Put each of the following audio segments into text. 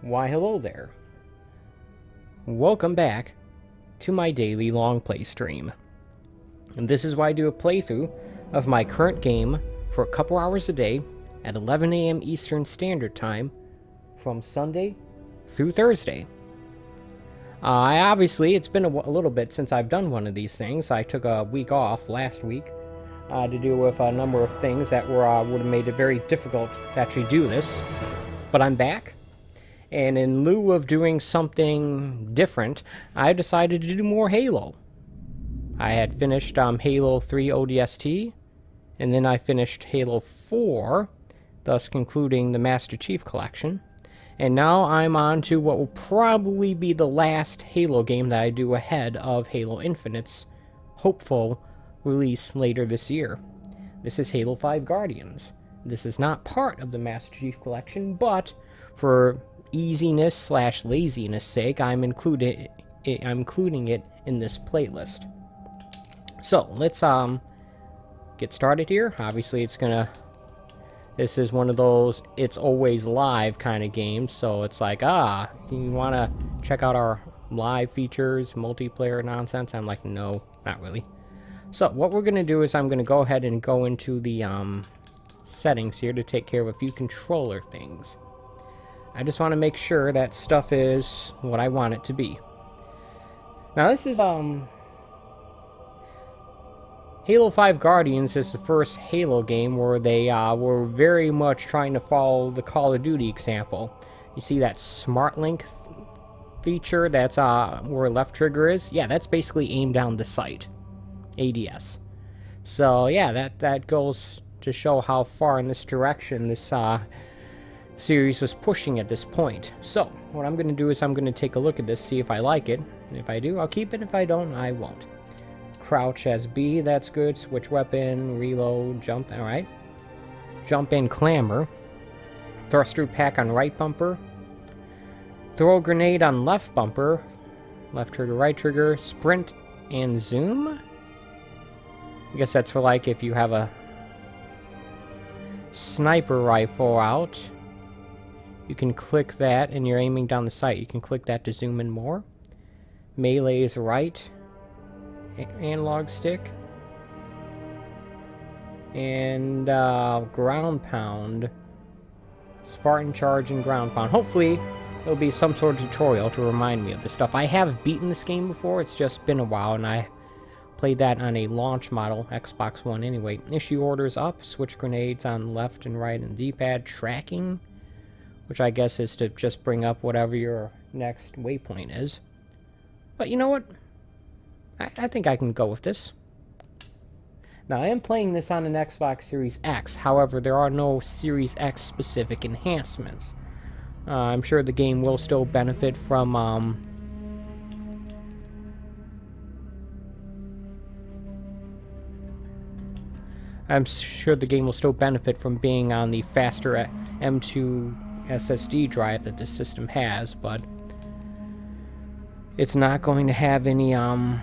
Why hello there. Welcome back to my daily long play stream. And this is why I do a playthrough of my current game for a couple hours a day at 11 a.m. Eastern Standard Time from Sunday through Thursday. Obviously, it's been a little bit since I've done one of these things. I took a week off last week to deal with a number of things that would have made it very difficult to actually do this. But I'm back. And in lieu of doing something different, I decided to do more Halo. I had finished Halo 3 ODST, and then I finished Halo 4, thus concluding the Master Chief Collection. And now I'm on to what will probably be the last Halo game that I do ahead of Halo Infinite's hopeful release later this year. This is Halo 5 Guardians. This is not part of the Master Chief Collection, but for easiness / laziness sake, I'm including it in this playlist. So let's get started here. Obviously, this is one of those it's always live kind of games. So it's like, you want to check out our live features, multiplayer nonsense? I'm like, no, not really. So what we're gonna do is I'm gonna go ahead and go into the settings here to take care of a few controller things. I just want to make sure that stuff is what I want it to be. Now this is Halo 5 Guardians is the first Halo game where they were very much trying to follow the Call of Duty example. You see that Smart Link feature that's where left trigger is? Yeah, that's basically aim down the sight. ADS. So yeah, that goes to show how far in this direction this series was pushing at this point. So what I'm going to do is I'm going to take a look at this, see if I like it. If I do, I'll keep it. If I don't, I won't. Crouch as B, that's good. Switch weapon, reload, jump, alright. Jump in, clamber. Thruster pack on right bumper. Throw a grenade on left bumper. Left trigger, right trigger. Sprint and zoom. I guess that's for like if you have a sniper rifle out. You can click that and you're aiming down the sight. You can click that to zoom in more. Melee is right. Analog stick. And ground pound. Spartan charge and ground pound. Hopefully there'll be some sort of tutorial to remind me of this stuff. I have beaten this game before. It's just been a while and I played that on a launch model, Xbox One anyway. Issue orders up. Switch grenades on left and right and D-pad. Tracking, which I guess is to just bring up whatever your next waypoint is. But you know what? I think I can go with this. Now, I am playing this on an Xbox Series X. However, there are no Series X specific enhancements. I'm sure the game will still benefit from being on the faster M2 SSD drive that this system has, but it's not going to have any, yeah,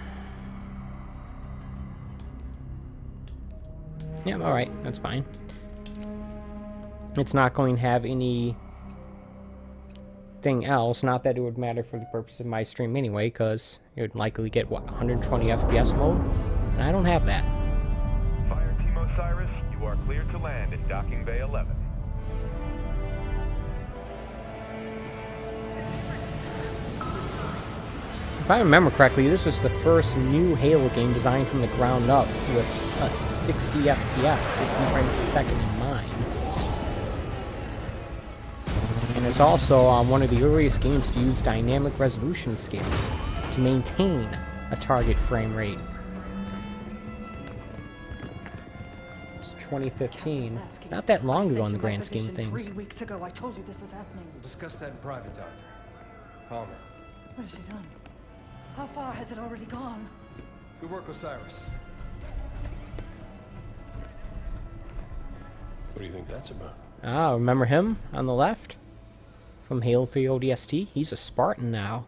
alright, that's fine. It's not going to have anything else, not that it would matter for the purpose of my stream anyway, because it would likely get, what, 120 FPS mode? And I don't have that. Fire Team Osiris, you are cleared to land in Docking Bay 11. If I remember correctly, this is the first new Halo game designed from the ground up with a 60 FPS, 60 frames a second in mind. And it's also one of the earliest games to use dynamic resolution scales to maintain a target frame rate. It's 2015. Not that long ago in the grand scheme of things. 3 weeks ago, I told you this was happening. We'll discuss that in private, Doctor. Palmer. What has she done? How far has it already gone? Good work, Osiris. What do you think that's about? Ah, remember him on the left? From Halo 3 ODST? He's a Spartan now.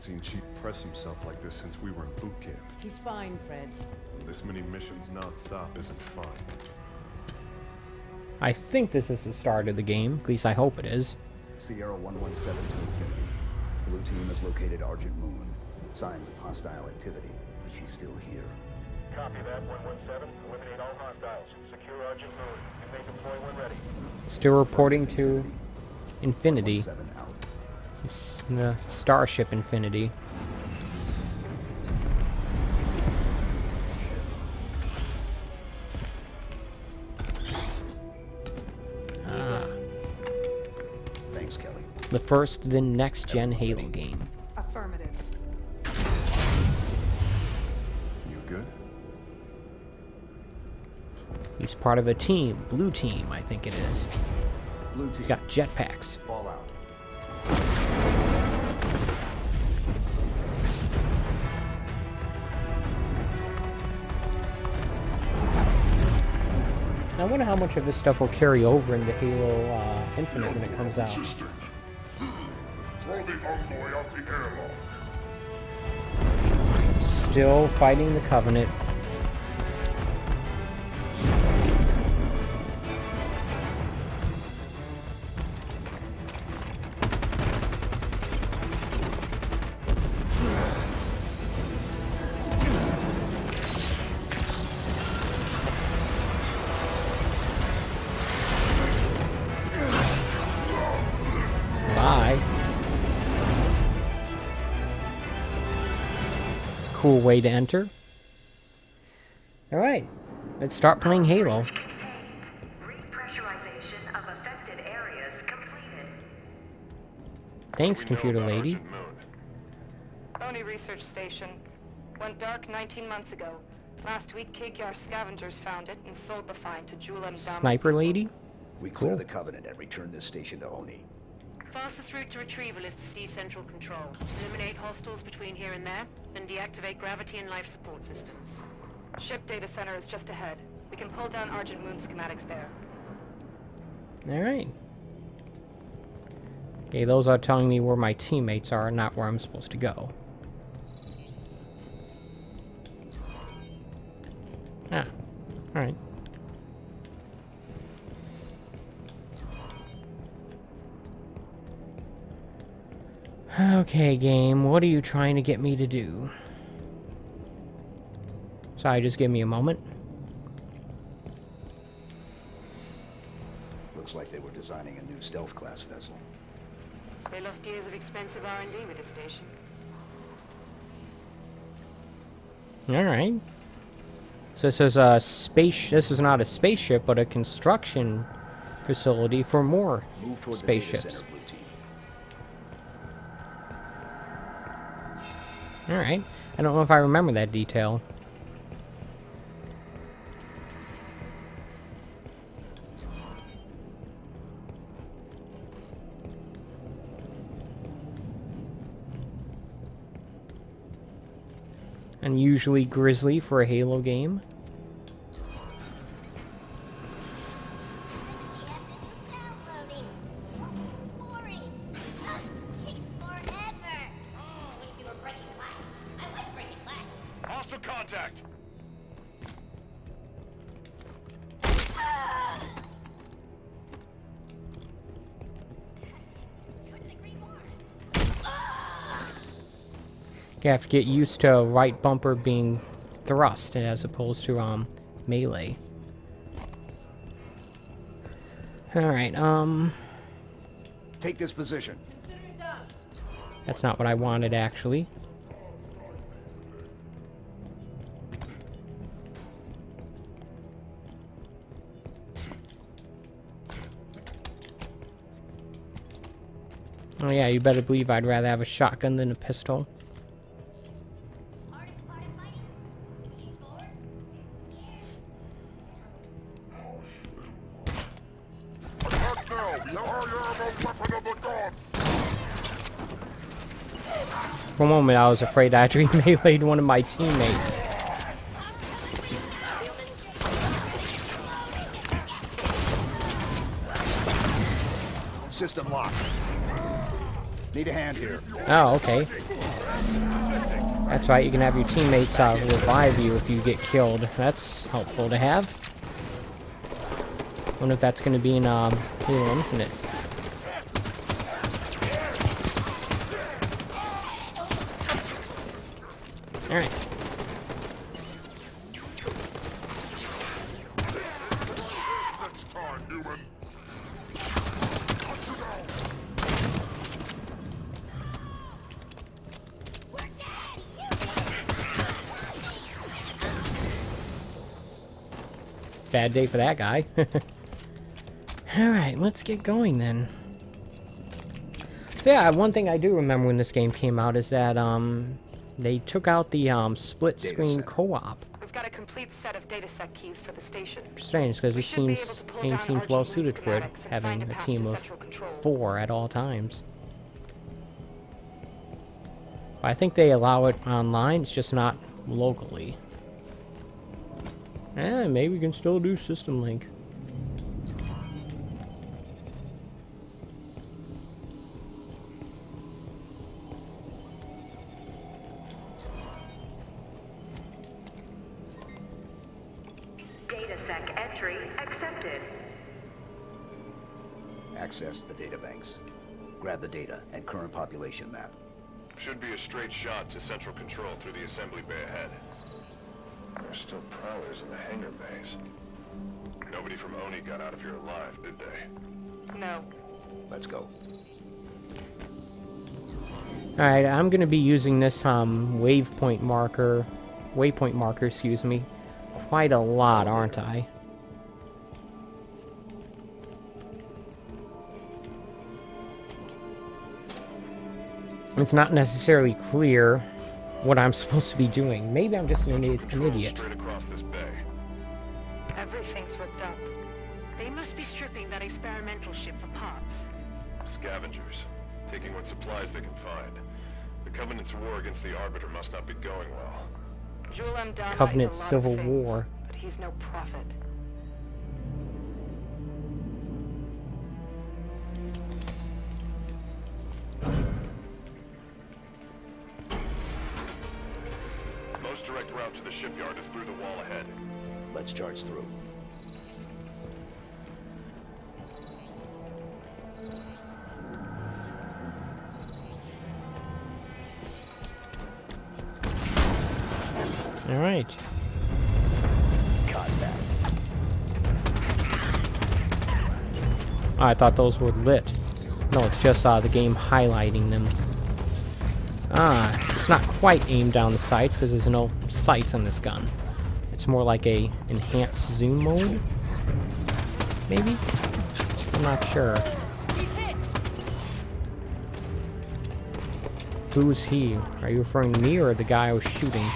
seen Chief press himself like this since we were in boot camp. He's fine, Fred. This many missions non-stop isn't fun. I think this is the start of the game. At least I hope it is. Sierra 117 to Infinity. Blue team has located Argent Moon. Signs of hostile activity, but she's still here. Copy that, 117. Eliminate all hostiles. Secure Argent Moon. You may deploy when ready. Still reporting to Infinity. 117 out. It's the Starship Infinity. Thanks, Kelly. The first, then next-gen Halo game. Affirmative. You good? He's part of a team, Blue Team, I think it is. Blue team. He's got jetpacks. Fallout. I wonder how much of this stuff will carry over into Halo Infinite when it comes out. Throw the envoy out the airlock. Still fighting the Covenant. Bye. Cool way to enter. Alright, let's start playing Halo. Repressurization of affected areas completed. Thanks, computer lady. Oni Research Station. Went dark 19 months ago. Last week, KKR scavengers found it and sold the find to Julam Damas. Sniper lady? We clear the Covenant and return this station to Oni. Fastest route to retrieval is to see central control. Eliminate hostiles between here and there, and deactivate gravity and life support systems. Ship data center is just ahead. We can pull down Argent Moon schematics there. Alright. Okay, those are telling me where my teammates are, not where I'm supposed to go. Ah, alright. Okay, game, what are you trying to get me to do? Sorry, just give me a moment. Looks like they were designing a new stealth class vessel. They lost years of expensive R&D with this station. Alright. So this is a this is not a spaceship, but a construction facility for more Move toward spaceships. the data center, Blue team. Alright. I don't know if I remember that detail. Unusually grisly for a Halo game. Hostile contact. You have to get used to right bumper being thrust as opposed to melee. Alright, Take this position. that's not what I wanted actually. Oh yeah, you better believe I'd rather have a shotgun than a pistol. Attack now! The I am a weapon of the gods! For a moment I was afraid I actually meleeed one of my teammates. System locked. Need a hand here. Oh, okay. That's right, you can have your teammates revive you if you get killed. That's helpful to have. Wonder if that's going to be in Halo Infinite. Alright. Next time, human. Bad day for that guy. Alright, let's get going then. So yeah, one thing I do remember when this game came out is that they took out the split screen co-op. We've got a complete set of dataset keys for the station. Strange, because this game seems well suited for it, having a team of 4 at all times. I think they allow it online, it's just not locally. Maybe we can still do System Link. DataSec entry accepted. Access the databanks. Grab the data and current population map. Should be a straight shot to central control through the assembly bay ahead. There's still prowlers in the hangar bays. Nobody from ONI got out of here alive, did they? No. Let's go. Alright, I'm gonna be using this waypoint marker, excuse me, quite a lot, aren't I? It's not necessarily clear what I'm supposed to be doing. Maybe I'm just an idiot. Straight across this bay. Everything's ripped up. They must be stripping that experimental ship for parts. Scavengers, taking what supplies they can find. The Covenant's war against the Arbiter must not be going well. Jul 'Mdama Covenant is a lot Civil of things, War. but he's no prophet. Most direct route to the shipyard is through the wall ahead. Let's charge through. All right. Contact. Oh, I thought those were lit. No, it's just the game highlighting them. It's not quite aimed down the sights because there's no sights on this gun. It's more like a enhanced zoom mode, maybe? I'm not sure. Who's he? Are you referring to me or the guy I was shooting?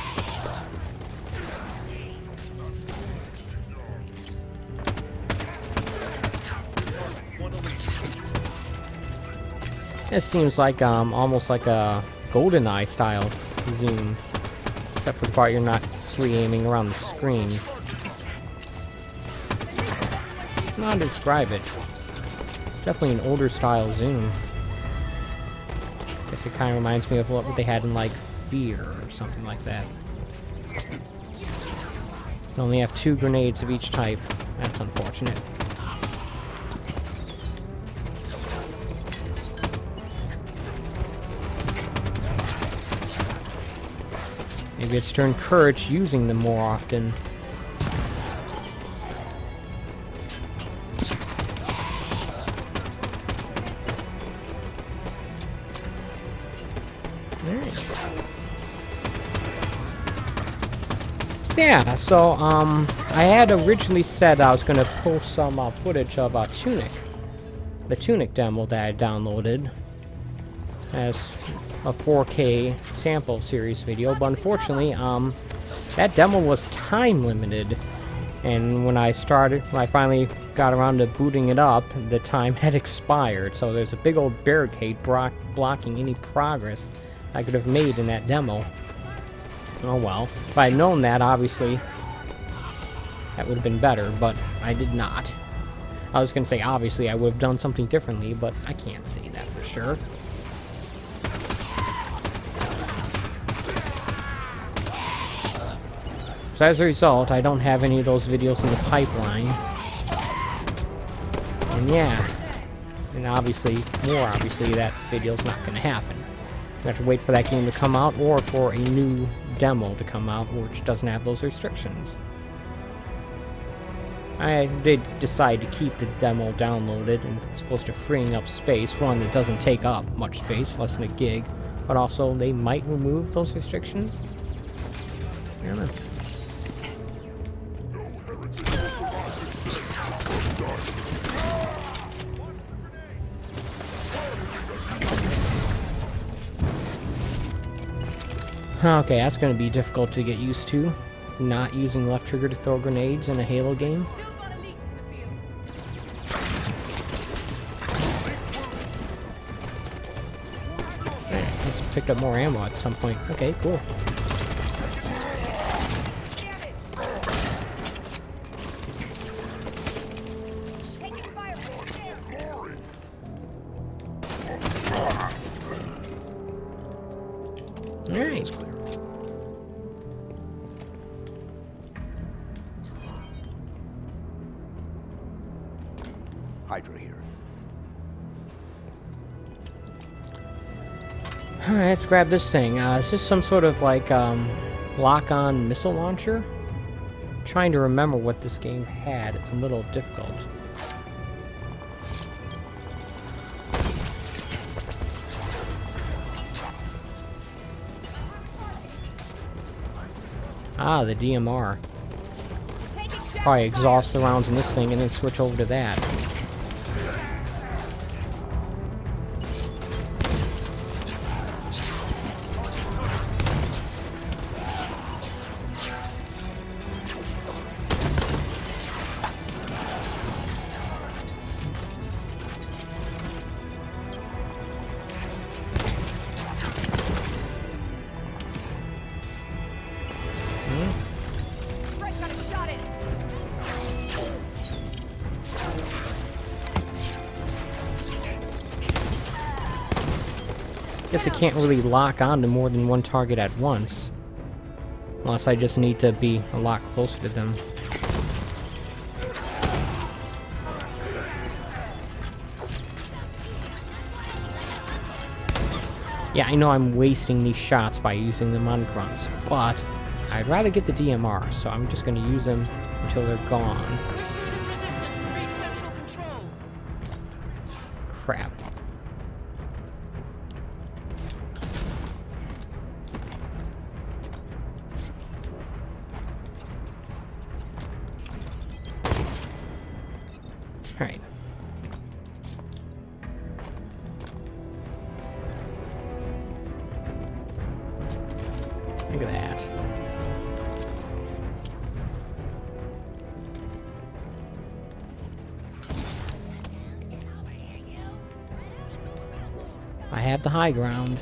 It seems like almost like a GoldenEye style zoom, except for the part you're not re-aiming around the screen. I don't know how to describe it. Definitely an older style zoom. Guess it kind of reminds me of what they had in like Fear or something like that. You only have 2 grenades of each type. That's unfortunate. Maybe it's to encourage using them more often. Alright. Yeah, so, I had originally said I was gonna post some footage of Tunic. The Tunic demo that I downloaded as a 4K sample series video, but unfortunately, that demo was time limited, and when I finally got around to booting it up, the time had expired, so there's a big old barricade blocking any progress I could have made in that demo. Oh well. If I had known that, obviously, that would have been better, but I did not. I was gonna say, obviously, I would have done something differently, but I can't say that for sure. So as a result, I don't have any of those videos in the pipeline. And yeah, and obviously, more obviously, that video's not going to happen. We have to wait for that game to come out, or for a new demo to come out, which doesn't have those restrictions. I did decide to keep the demo downloaded, and it's supposed to freeing up space. One, it doesn't take up much space, less than a gig, but also they might remove those restrictions. I don't know. Okay, that's going to be difficult to get used to. Not using left trigger to throw grenades in a Halo game. I must have picked up more ammo at some point. Okay, cool. Alright. Hydra here. Alright, let's grab this thing. Is this some sort of like lock-on missile launcher? I'm trying to remember what this game had. It's a little difficult. Ah, the DMR. Probably exhaust the rounds in this thing and then switch over to that. Guess I can't really lock on to more than one target at once. Unless I just need to be a lot closer to them. Yeah, I know I'm wasting these shots by using them on grunts, but I'd rather get the DMR, so I'm just going to use them until they're gone. Crap. Alright. Look at that. I have the high ground.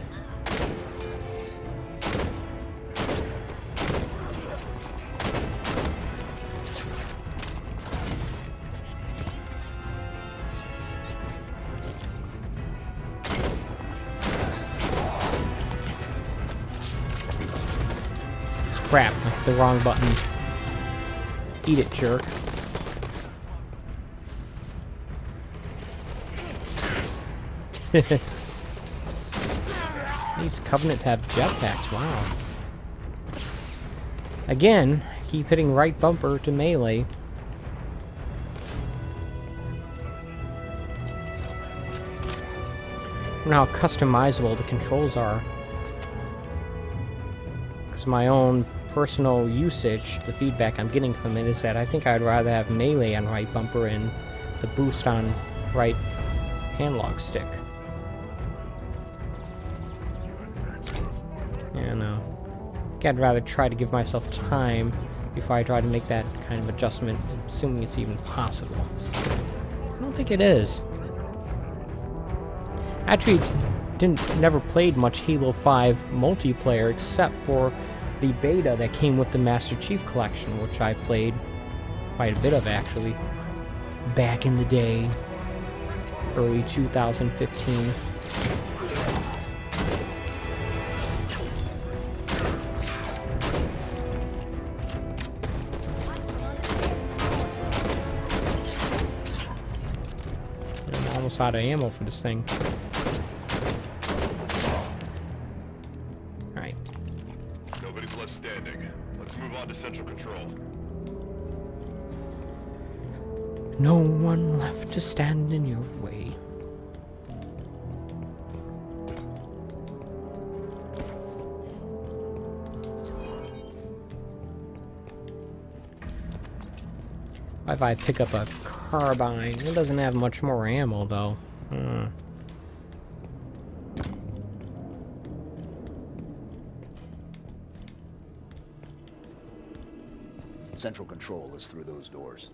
Crap, I hit the wrong button. Eat it, jerk. These Covenant have jetpacks, wow. Again, keep hitting right bumper to melee. I don't know how customizable the controls are. Because my own personal usage, the feedback I'm getting from it is that I think I'd rather have melee on right bumper and the boost on right analog stick. Yeah, no. I think I'd rather try to give myself time before I try to make that kind of adjustment, assuming it's even possible. I don't think it is. Actually, never played much Halo 5 multiplayer except for the beta that came with the Master Chief Collection, which I played quite a bit of actually back in the day, early 2015. Almost out of ammo for this thing. Alright. Nobody's left standing. Let's move on to Central Control. No one left to stand in your way. If I pick up a carbine, it doesn't have much more ammo though. Central Control is through those doors.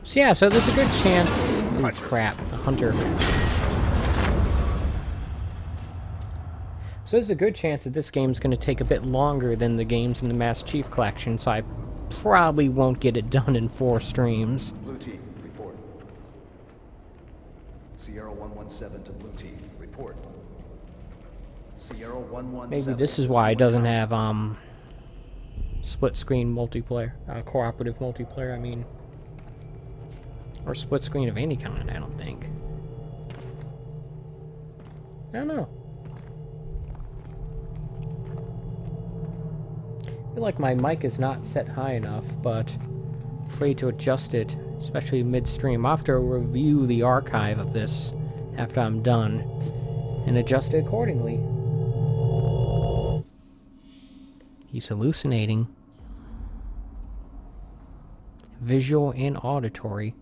So yeah, so there's a good chance... Oh crap, a hunter. So there's a good chance that this game's going to take a bit longer than the games in the Master Chief Collection, so I probably won't get it done in 4 streams. Blue Team, report. Sierra 117 to Blue Team, report. Sierra 117... Maybe this is why it doesn't have, split-screen multiplayer, cooperative multiplayer, I mean. Or split-screen of any kind, I don't think. I don't know. I feel like my mic is not set high enough, but I'm afraid to adjust it, especially midstream. I'll have to review the archive of this after I'm done and adjust it accordingly. He's hallucinating. Visual and auditory.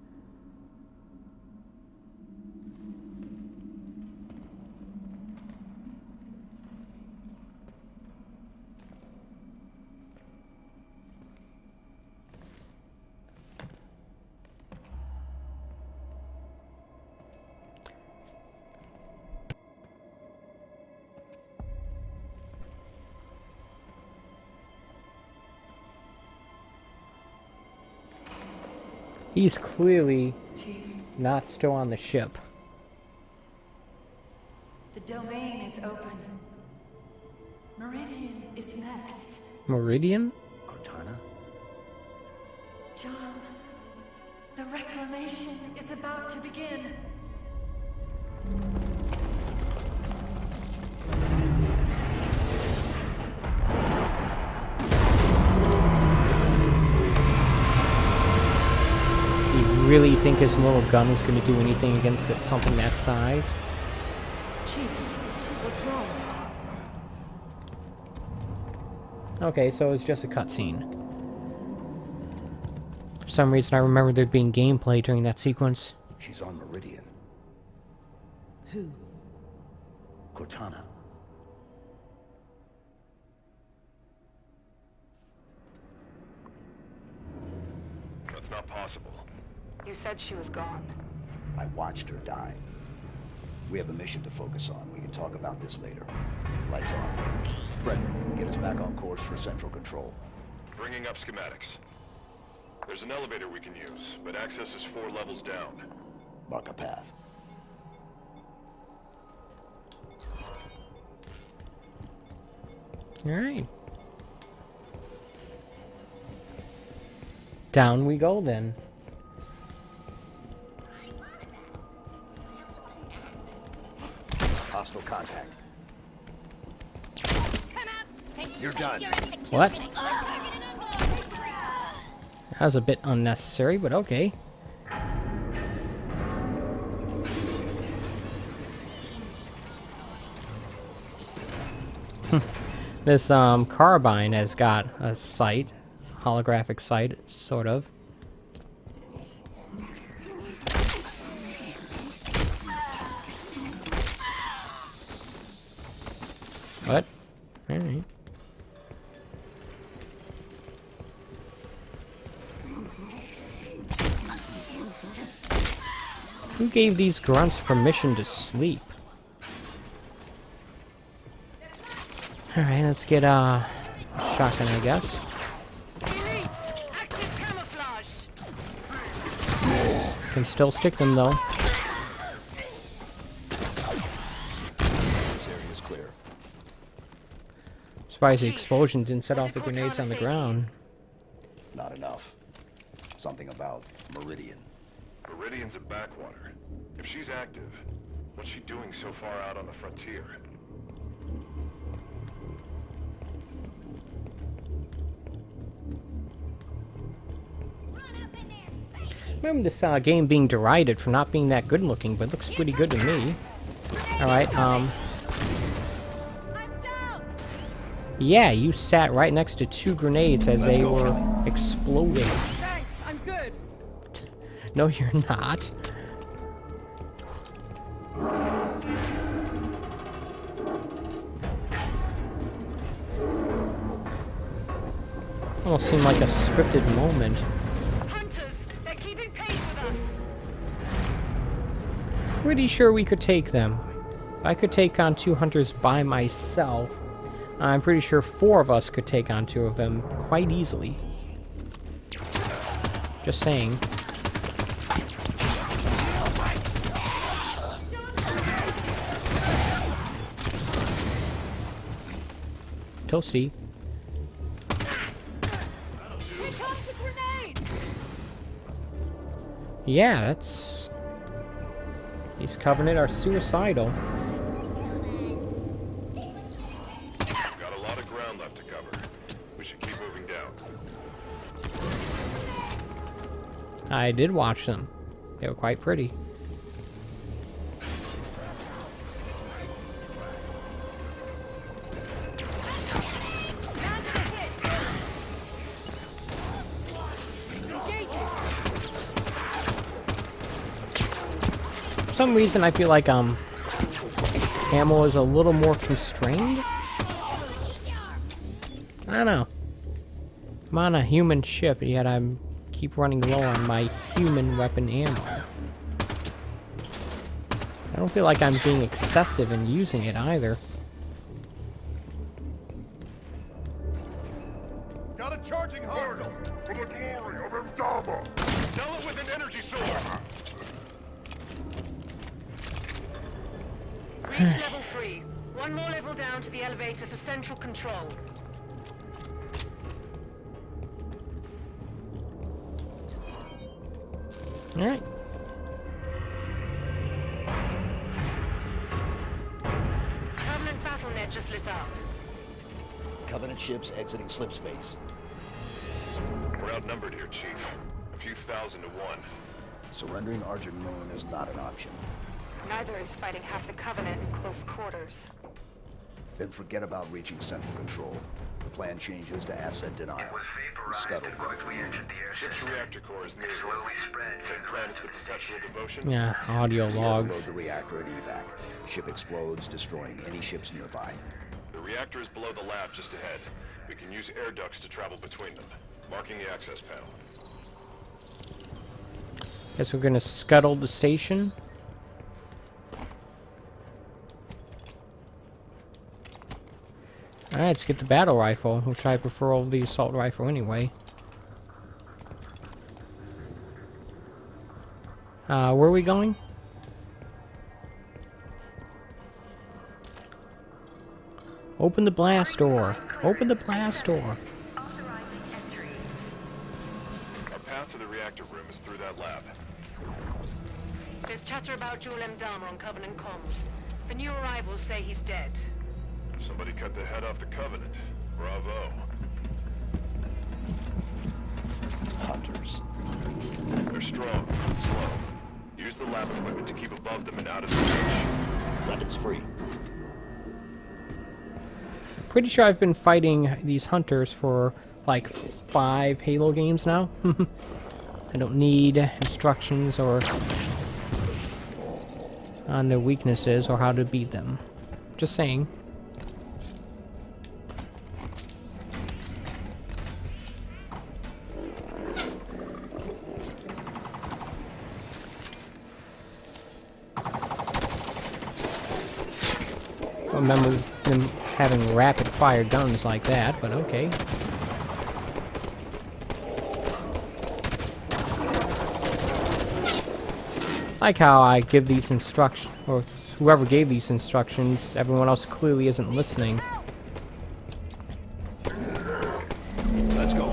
He's clearly not still on the ship. The domain is open. Meridian is next. Meridian? Cortana? John, the reclamation is about to begin. Really think his little gun is going to do anything against something that size? Chief, what's wrong? Okay, so it's just a cutscene. For some reason I remember there being gameplay during that sequence. She's on Meridian. Who? Cortana. That's not possible. You said she was gone. I watched her die. We have a mission to focus on. We can talk about this later. Lights on. Frederick, get us back on course for Central Control. Bringing up schematics. There's an elevator we can use, but access is 4 levels down. Mark a path. Alright. Down we go then. Hostile contact. You're done. What? That was a bit unnecessary, but okay. This carbine has got a sight, holographic sight, sort of. What? Alright. Who gave these grunts permission to sleep? Alright, let's get a shotgun, I guess. Active camouflage. Can still stick them though. This area is clear. Surprised the explosion didn't set off the grenades on the ground. Not enough. Something about Meridian. Meridian's a backwater. If she's active, what's she doing so far out on the frontier? Remember this game being derided for not being that good looking, but it looks pretty good to me. Alright, yeah, you sat right next to 2 grenades as they were exploding. Thanks, I'm good. No, you're not. Almost seemed like a scripted moment. Hunters, they're keeping pace with us. Pretty sure we could take them. I could take on 2 hunters by myself. I'm pretty sure 4 of us could take on 2 of them quite easily. Just saying. Toasty. Yeah, that's... These Covenant are suicidal. Got a lot of ground left to cover. We should keep moving down. I did watch them. They were quite pretty. For some reason I feel like ammo is a little more constrained. I don't know. I'm on a human ship, yet I'm keep running low on my human weapon ammo. I don't feel like I'm being excessive in using it either. Got a charging hostile! For the glory of Imdama! Tell it with an energy sword! Reach level 3. One more level down to the elevator for central control. Alright. Covenant BattleNet just lit up. Covenant ships exiting slip space. We're outnumbered here, Chief. A few thousand to 1. Surrendering Argent Moon is not an option. Neither is fighting half the Covenant in close quarters. Then forget about reaching central control. The plan changes to asset denial. We scuttled them. Ship's reactor core is near here. Same plan as the perpetual devotion? Yeah, audio Load logs. the reactor at evac. Ship explodes, destroying any ships nearby. The reactor is below the lab just ahead. We can use air ducts to travel between them. Marking the access panel. Guess we're gonna scuttle the station. Alright, let's get the battle rifle, which I prefer over the assault rifle anyway. Where are we going? Open the blast door. Open the blast door. Our path to the reactor room is through that lab. There's chatter about Jul Imdama on Covenant comms. The new arrivals say he's dead. Somebody cut the head off the Covenant. Bravo. Hunters. They're strong, but slow. Use the lab equipment to keep above them and out of their reach. Weapons free. Pretty sure I've been fighting these hunters for like 5 Halo games now. I don't need instructions or on their weaknesses or how to beat them. Just saying. I remember them having rapid fire guns like that, but okay. Like how I give these instructions, or whoever gave these instructions, everyone else clearly isn't listening. Let's go.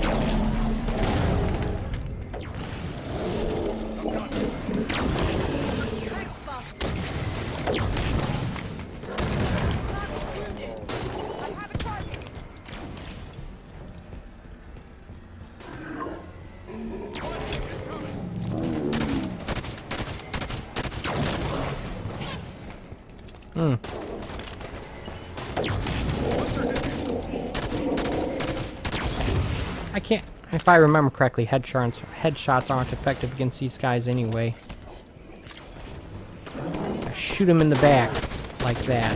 I can't... If I remember correctly, headshots aren't effective against these guys anyway. I shoot him in the back, like that.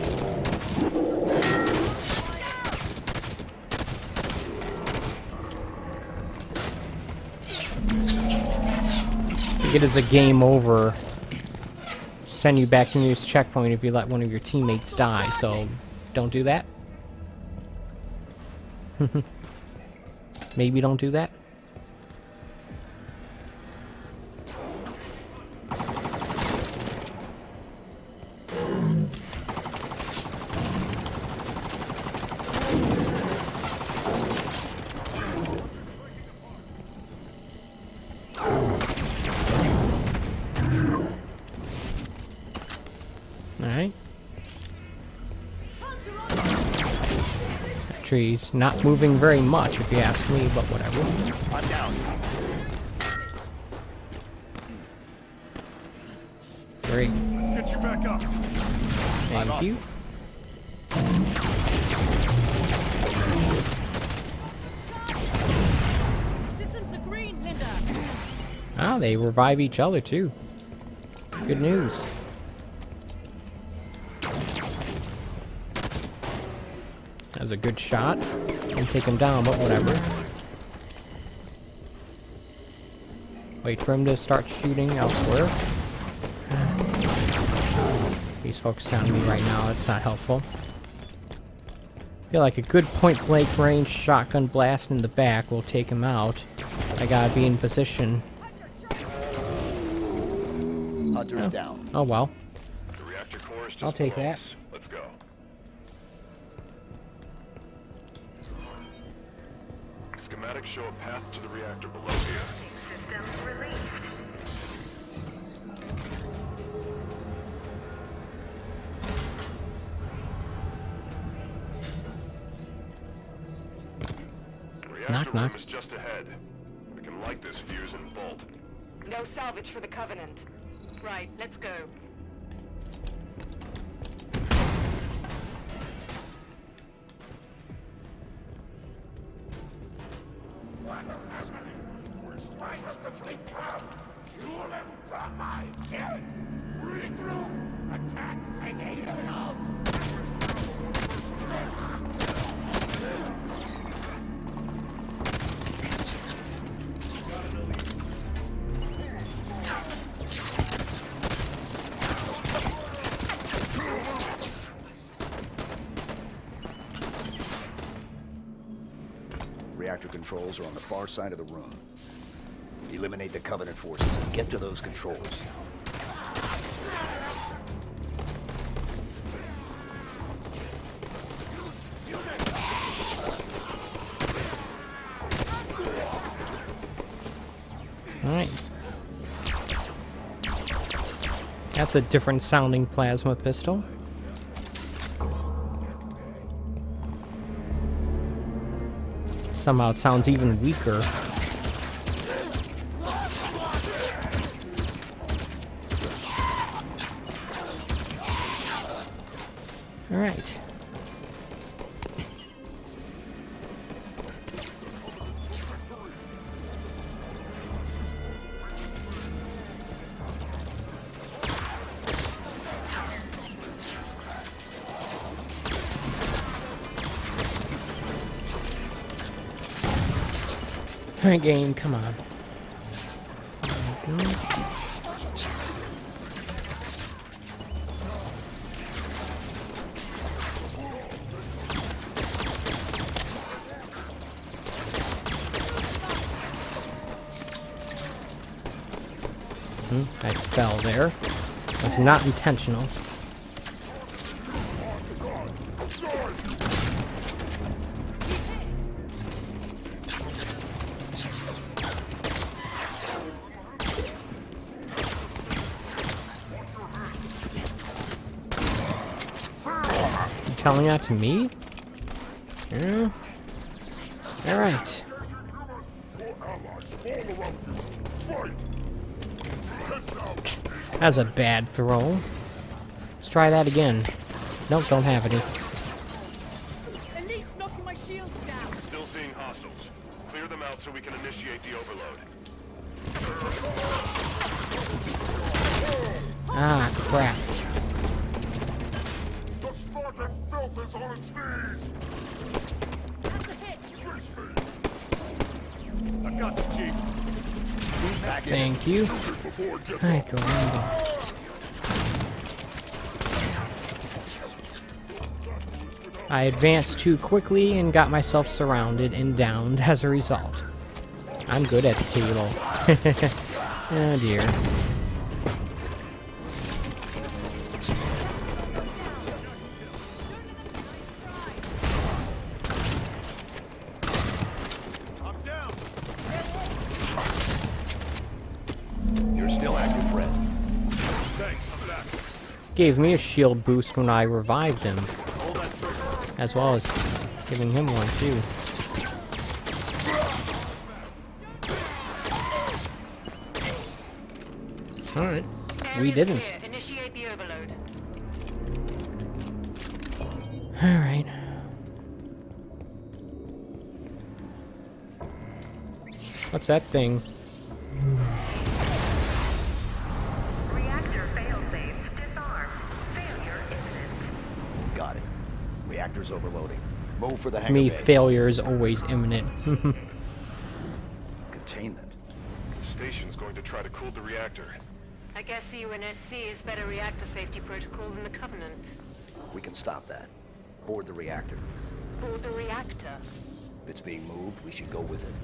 It is a game over. Send you back to the nearest checkpoint if you let one of your teammates die, so don't do that. Maybe don't do that. Alright. That tree's not moving very much, if you ask me, but whatever. I'm down. Great. Get you back up. Thank you. Systems are green, Linda. Ah, they revive each other too. Good news. That was a good shot. Didn't take him down, but whatever. Wait for him to start shooting elsewhere. He's focused on me right now, it's not helpful. Feel like a good point-blank range shotgun blast in the back will take him out. I gotta be in position. Hunter's down. Oh well. The reactor core is just I'll take below that. us. Let's go. Schematics show a path to the reactor below here. Systems released. Reactor Knock, knock. room is just ahead. We can light this fuse and bolt. No salvage for the Covenant. Right, let's go. Why does the fleet come? You'll enter my tent. Regroup. Attack signals. Reactor controls are on the far side of the room. Eliminate the Covenant forces and get to those controls. Alright. That's a different sounding plasma pistol. Somehow it sounds even weaker. Alright. Alright, game, come on. There we go. I fell there. It was not intentional. You telling that to me? Yeah. Alright. That's a bad throw. Let's try that again. Nope, don't have any. Elite's knocking my shields down. Still seeing hostiles. Clear them out so we can initiate the overload. Ah, crap. The Spartan filth is on its knees! That's a hit. I got you, Chief. Back in. Thank you. Before it gets Ay, up. caramba. I advanced too quickly and got myself surrounded and downed as a result. I'm good at Halo. Oh dear. You're still active, Fred. Thanks, I'm back. Gave me a shield boost when I revived him, as well as giving him one too. Alright, we didn't. Clear. Initiate the overload. Alright. What's that thing? Reactor failsafe disarmed. Failure imminent. Got it. Reactor's overloading. Move for the hangar Me, bay. failure is always imminent. Containment. The station's going to try to cool the reactor. I guess the UNSC is better reactor safety protocol than the Covenant. We can stop that. Board the reactor. Board the reactor. If it's being moved, we should go with it.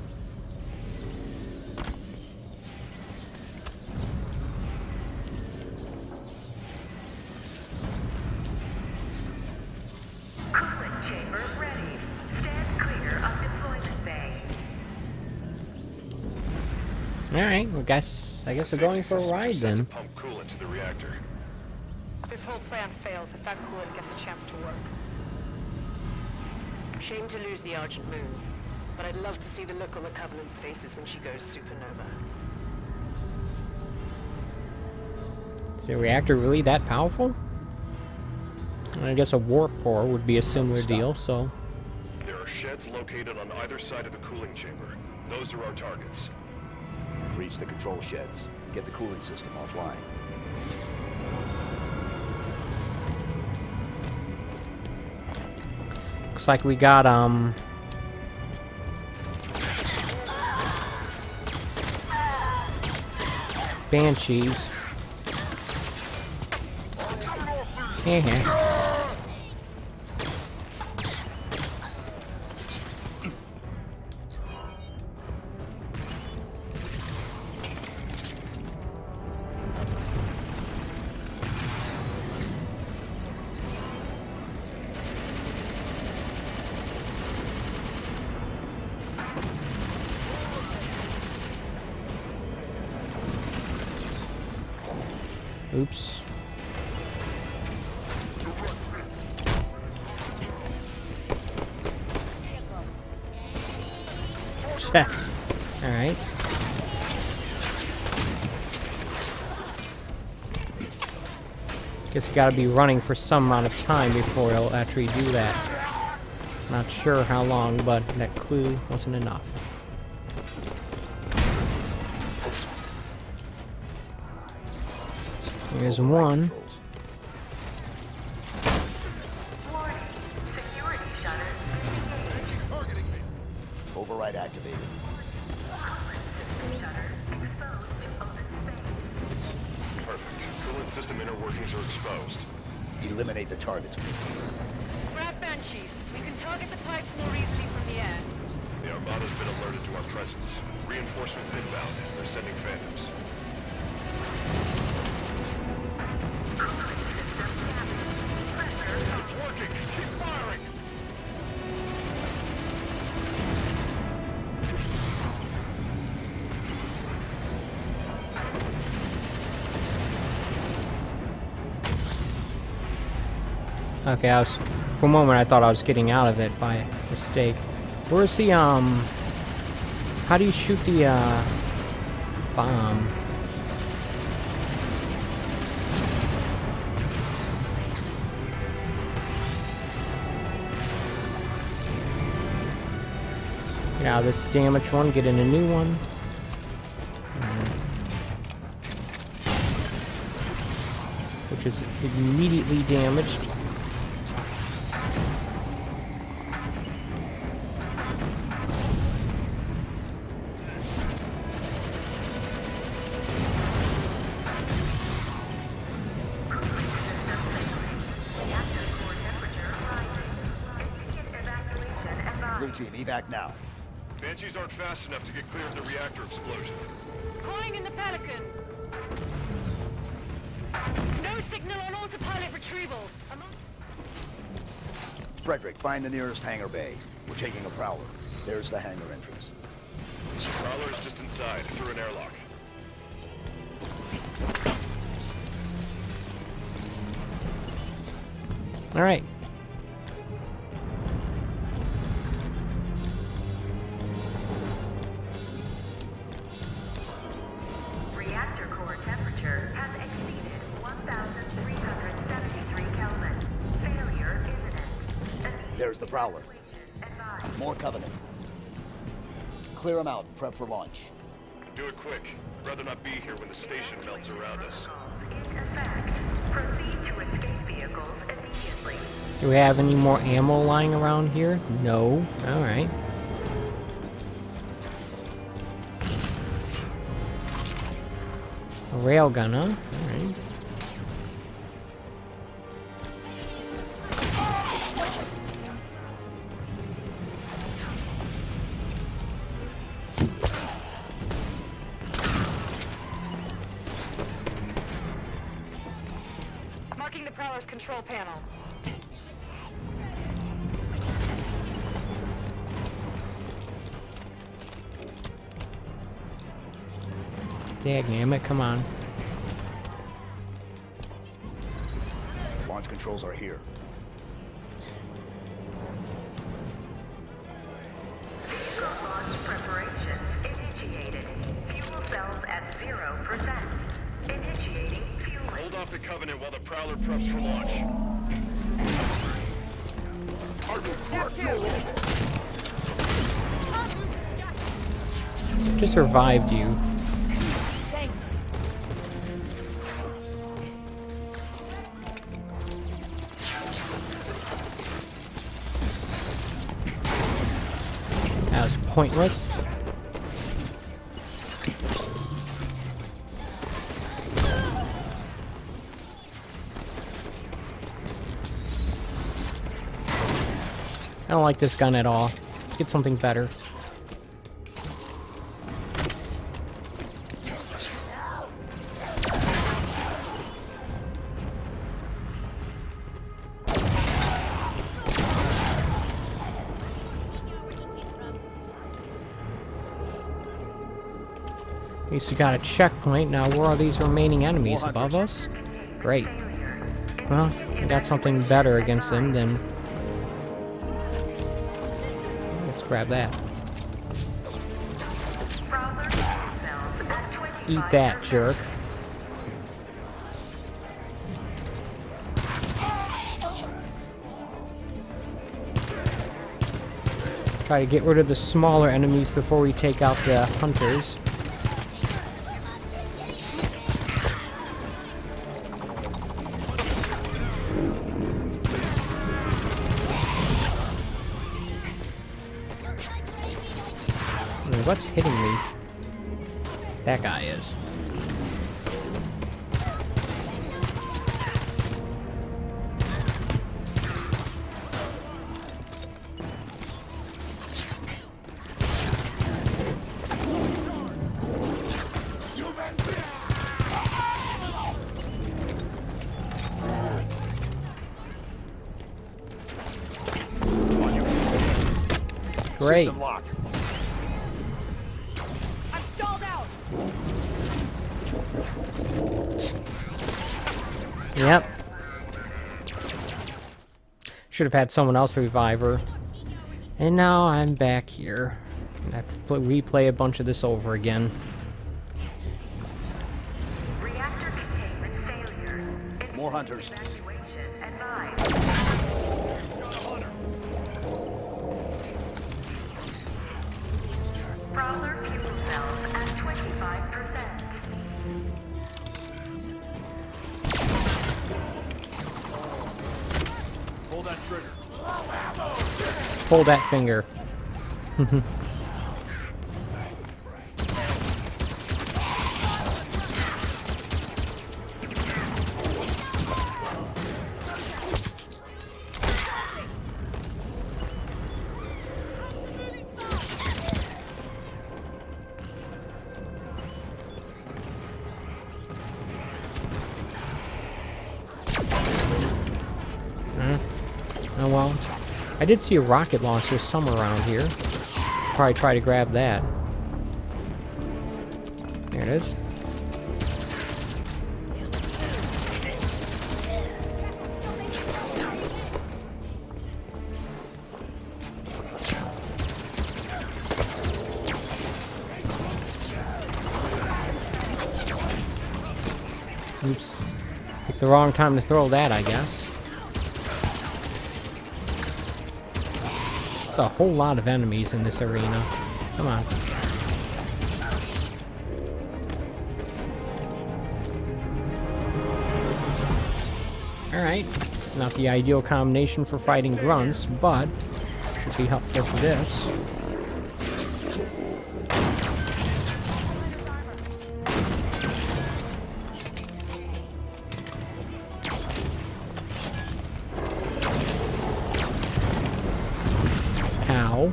Coolant chamber ready. Stand clear of deployment bay. Alright, well, I guess we're going for a ride Safety systems are set then. to pump coolant to the reactor. This whole plan fails if that coolant gets a chance to work. Shame to lose the Argent Moon, but I'd love to see the look on the Covenant's faces when she goes supernova. Is the reactor really that powerful? I guess a warp core would be a similar deal, so... There are sheds located on either side of the cooling chamber. Those are our targets. Reach the control sheds. Get the cooling system offline. Looks like we got, Banshees. Oops. Alright. Guess you gotta be running for some amount of time before it'll actually do that. Not sure how long, but that clue wasn't enough. Here's one. Warning. Security shutters engaged. Targeting me. Override activated. System shutter exposed to open space. Perfect. Coolant system inner workings are exposed. Eliminate the targets. Grab Banshees. We can target the pipes more easily from the air. The Armada's been alerted to our presence. Reinforcements inbound. They're sending Phantoms. It's working! Keep firing! Okay, for a moment I thought I was getting out of it by mistake. Where's the, how do you shoot the, bomb? Get out of this damaged one, get in a new one. Which is immediately damaged. Blue team, evac now. Banshees aren't fast enough to get clear of the reactor explosion. Calling in the Pelican. No signal on autopilot retrieval. Frederick, find the nearest hangar bay. We're taking a Prowler. There's the hangar entrance. Prowler's just inside, through an airlock. All right. Reactor core temperature has exceeded 1,373 Kelvin. Failure imminent. There's the Prowler. More Covenant. Clear them out. Prep for launch. Do it quick. I'd rather not be here when the station melts around us. In effect, proceed to escape vehicles immediately. Do we have any more ammo lying around here? No. Alright. A railgun, huh? Alright. Marking the Prowler's control panel. Dagnammit, come on. Launch controls are here. Vehicle launch preparations initiated. Fuel cells at 0%. Initiating fueling. Hold off the Covenant while the Prowler preps for launch. Just revived you. That was pointless. I don't like this gun at all. Let's get something better. At least we got a checkpoint. Now, where are these remaining enemies? Above us? Great. Well, we got something better against them than... Let's grab that. Eat that, jerk. Try to get rid of the smaller enemies before we take out the hunters. What's hitting me? That guy is. Great. System locked. Yep. Should have had someone else revive her. And now I'm back here. I have to replay a bunch of this over again. Reactor containment failure. More hunters. Evacuation advised. pull that finger. Oh well. I did see a rocket launcher somewhere around here. Probably try to grab that. There it is. Oops. Picked the wrong time to throw that, I guess. There's a whole lot of enemies in this arena. Come on. Alright. Not the ideal combination for fighting grunts, but should be helpful for this. Ow.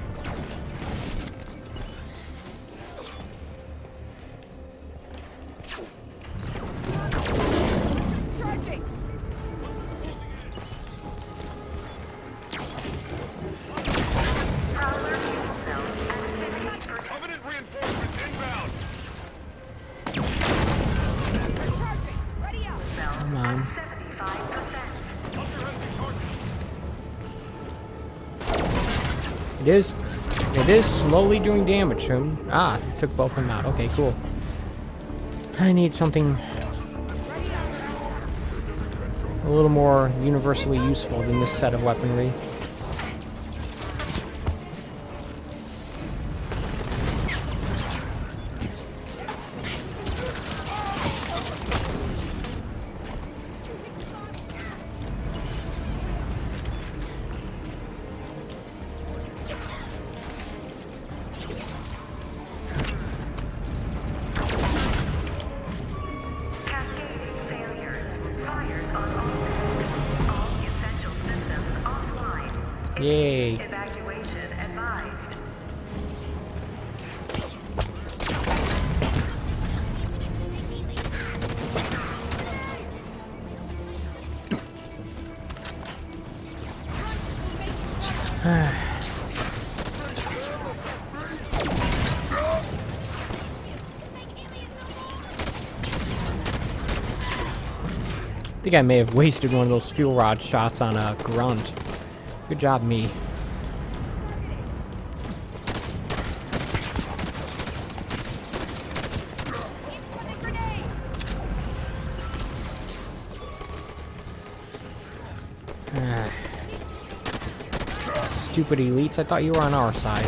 Covenant reinforcements inbound. Come on. It is slowly doing damage to him. Ah, it took both of them out. Okay, cool. I need something a little more universally useful than this set of weaponry. Yay. Evacuation advised. I think I may have wasted one of those fuel rod shots on a grunt. Good job, me. Stupid elites, I thought you were on our side.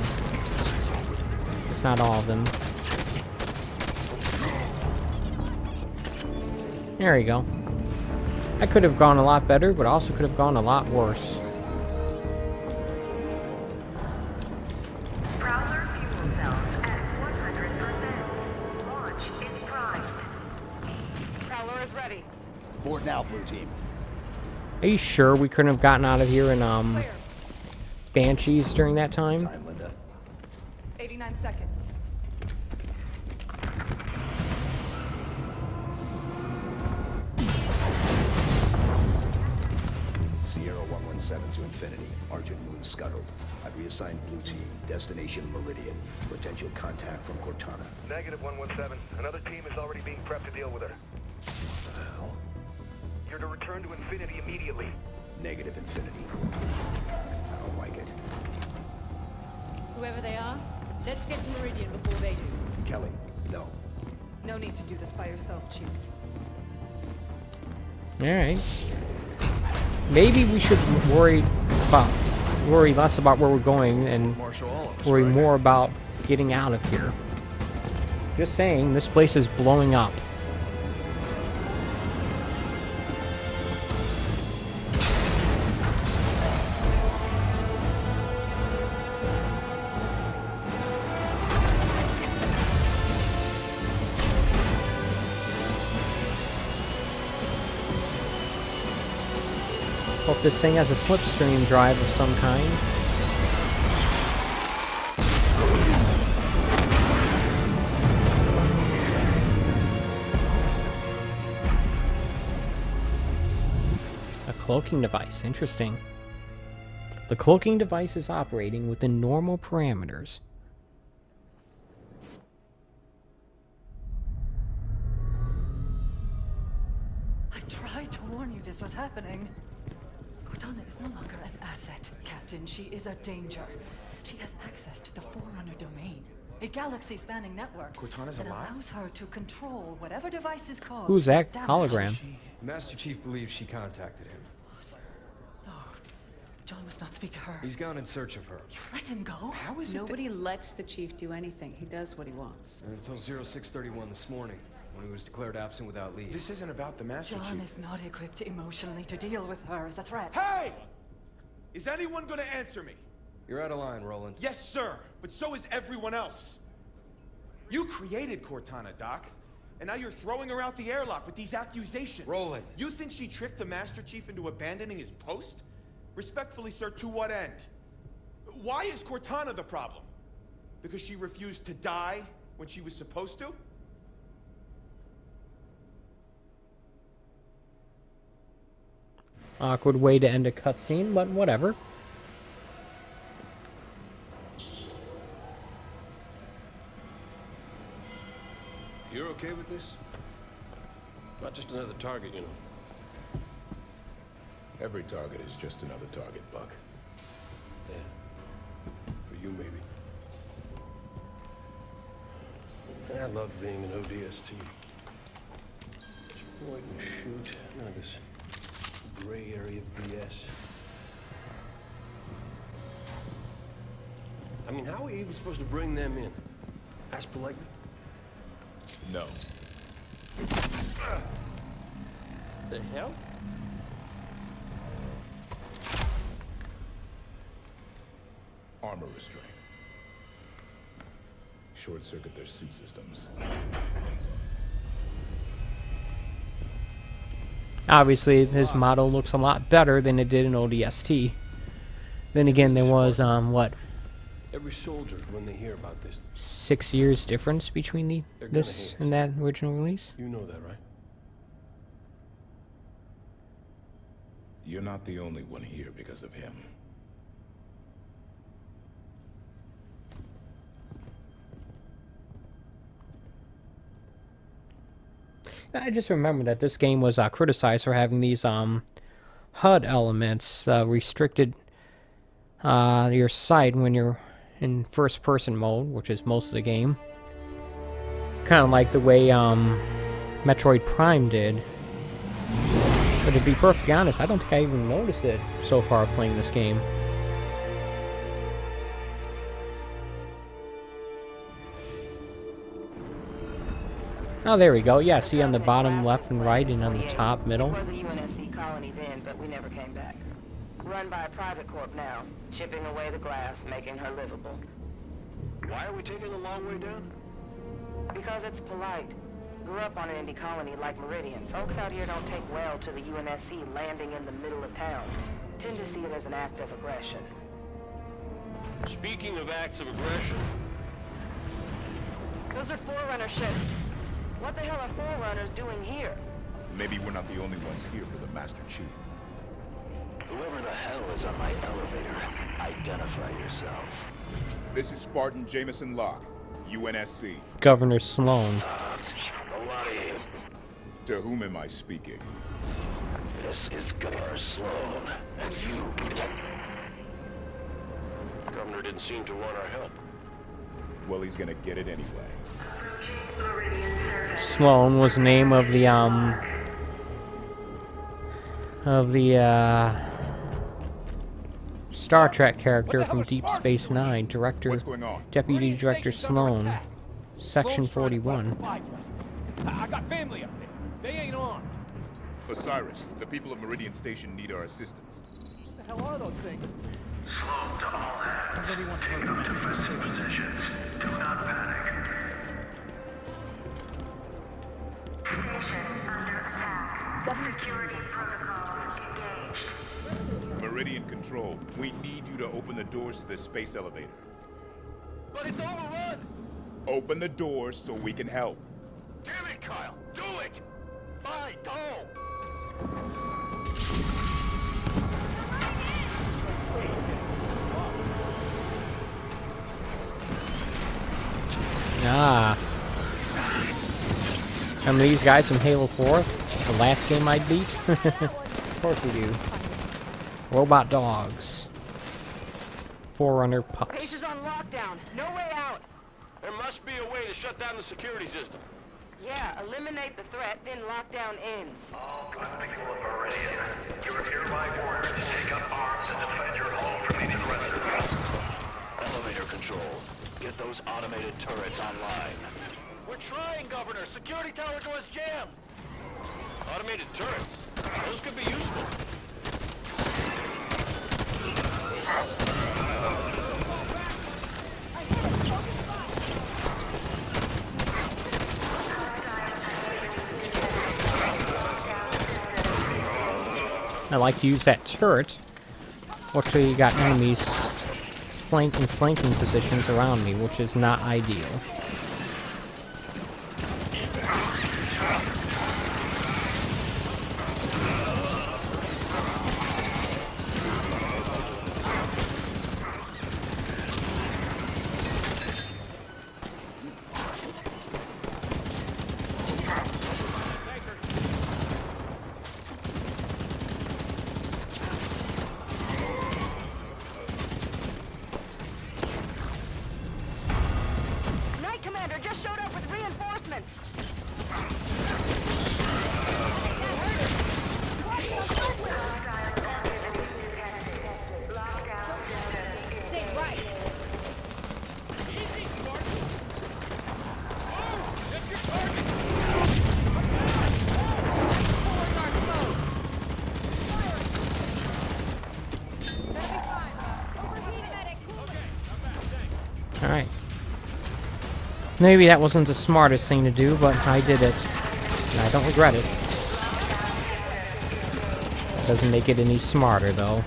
It's not all of them. There you go. I could have gone a lot better, but also could have gone a lot worse. Prowler fuel cells at 100%. Launch is primed. Prowler is ready. Board now, blue team. Are you sure we couldn't have gotten out of here in, Banshees during that time? Time, Linda. 89 seconds. Sierra 117 to Infinity. Argent Moon scuttled. I've reassigned blue team. Destination Meridian. Potential contact from Cortana. Negative 117. Another team is already being prepped to deal with her. What the hell? You're to return to Infinity immediately. Negative Infinity. I don't like it. Whoever they are, let's get to Meridian before they do. Kelly, no. No need to do this by yourself, Chief. Alright. Maybe we should worry less about where we're going and worry more about getting out of here. Just saying, this place is blowing up. Hope this thing has a slipstream drive of some kind. A cloaking device. Interesting. The cloaking device is operating within normal parameters. I tried to warn you this was happening. Cortana is no longer an asset, Captain. She is a danger. She has access to the Forerunner domain, a galaxy-spanning network Cortana's that alive? allows her to control whatever devices cause Who's that damage. hologram? Master Chief believes she contacted him. No, John must not speak to her. He's gone in search of her. You let him go? How is Nobody lets the Chief do anything. He does what he wants. Until 0631 this morning, when he was declared absent without leave. This isn't about the Master John Chief. is not equipped emotionally to deal with her as a threat. Hey! Is anyone gonna answer me? You're out of line, Roland. Yes, sir, but so is everyone else. You created Cortana, Doc. And now you're throwing her out the airlock with these accusations. Roland. You think she tricked the Master Chief into abandoning his post? Respectfully, sir, to what end? Why is Cortana the problem? Because she refused to die when she was supposed to? Awkward way to end a cutscene, but whatever. You're okay with this? Not just another target, you know. Every target is just another target, Buck. Yeah. For you, maybe. I love being an ODST. Just point and shoot. None of this gray area BS. I mean, how are we even supposed to bring them in? Ask politely? No. The hell? Armor restraint. Short-circuit their suit systems. Obviously, his model looks a lot better than it did in ODST. Then again, there was, what? Every soldier, when they hear about this, 6 years difference between this and that original release? you know that, right? You're not the only one here because of him. I just remember that this game was criticized for having these HUD elements restricted your sight when you're in first-person mode, which is most of the game. Kind of like the way Metroid Prime did. But to be perfectly honest, I don't think I even noticed it so far playing this game. Oh, there we go. Yeah, see on the bottom left and right and on the top middle. It was a UNSC colony then, but we never came back. Run by a private corp now, chipping away the glass, making her livable. Why are we taking the long way down? Because it's polite. Grew up on an indie colony like Meridian. Folks out here don't take well to the UNSC landing in the middle of town. Tend to see it as an act of aggression. Speaking of acts of aggression... Those are Forerunner ships. What the hell are Forerunners doing here? Maybe we're not the only ones here for the Master Chief. Whoever the hell is on my elevator, identify yourself. This is Spartan Jameson Locke, UNSC. Governor Sloan. To whom am I speaking? This is Governor Sloan, and you... The governor didn't seem to want our help. Well, he's gonna get it anyway. Sloan was the name of the Star Trek character from Deep Space Nine, Deputy Director Sloan, Section 41. I got family up there. They ain't armed. Osiris, the people of Meridian Station need our assistance. What the hell are those things? Slow to all hands. Has anyone heard from Andrew Station? Do not panic. Station under attack. Security protocol engaged. Meridian Control, we need you to open the doors to this space elevator. But it's overrun! Open the doors so we can help. Damn it, Kyle! Do it! Fine, go! Ah. Remember these guys from Halo 4? The last game I beat? Of course we do. Robot dogs. Forerunner pups. Base is on lockdown. No way out. There must be a way to shut down the security system. Yeah, eliminate the threat, then lockdown ends. All good people of Meridian, you are hereby ordered to take up arms and defend your home from any residents. Elevator control. Get those automated turrets online. We're trying, Governor! Security tower door's jammed! Automated turrets. Those could be useful. I like to use that turret. Actually, you got enemies flanking positions around me, which is not ideal. Alright. Maybe that wasn't the smartest thing to do, but I did it. And I don't regret it. Doesn't make it any smarter, though.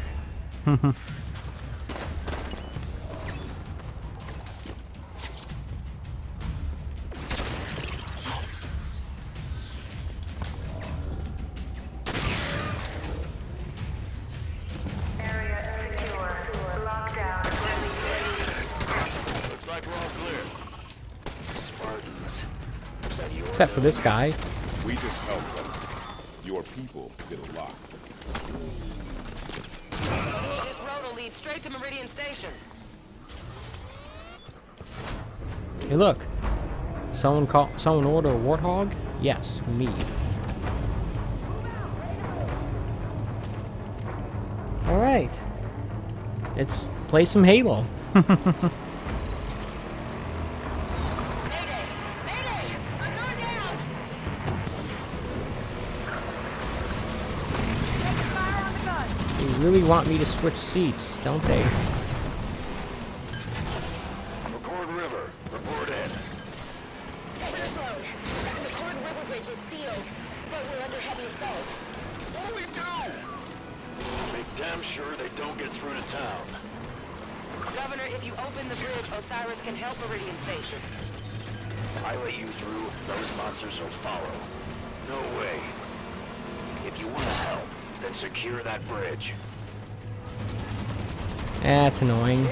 Except for this guy. We just helped them. Your people did a lot. This road will lead straight to Meridian Station. Hey, look. Someone order a warthog? Yes, me. All right. Let's play some Halo. They really want me to switch seats, don't they? McCord River, report in. First load. The McCord River Bridge is sealed, but we're under heavy assault. What do we do? Make damn sure they don't get through to town. Governor, if you open the bridge, Osiris can help Meridian Station. I let you through, those monsters will follow. No way. If you want to help, then secure that bridge. That's annoying.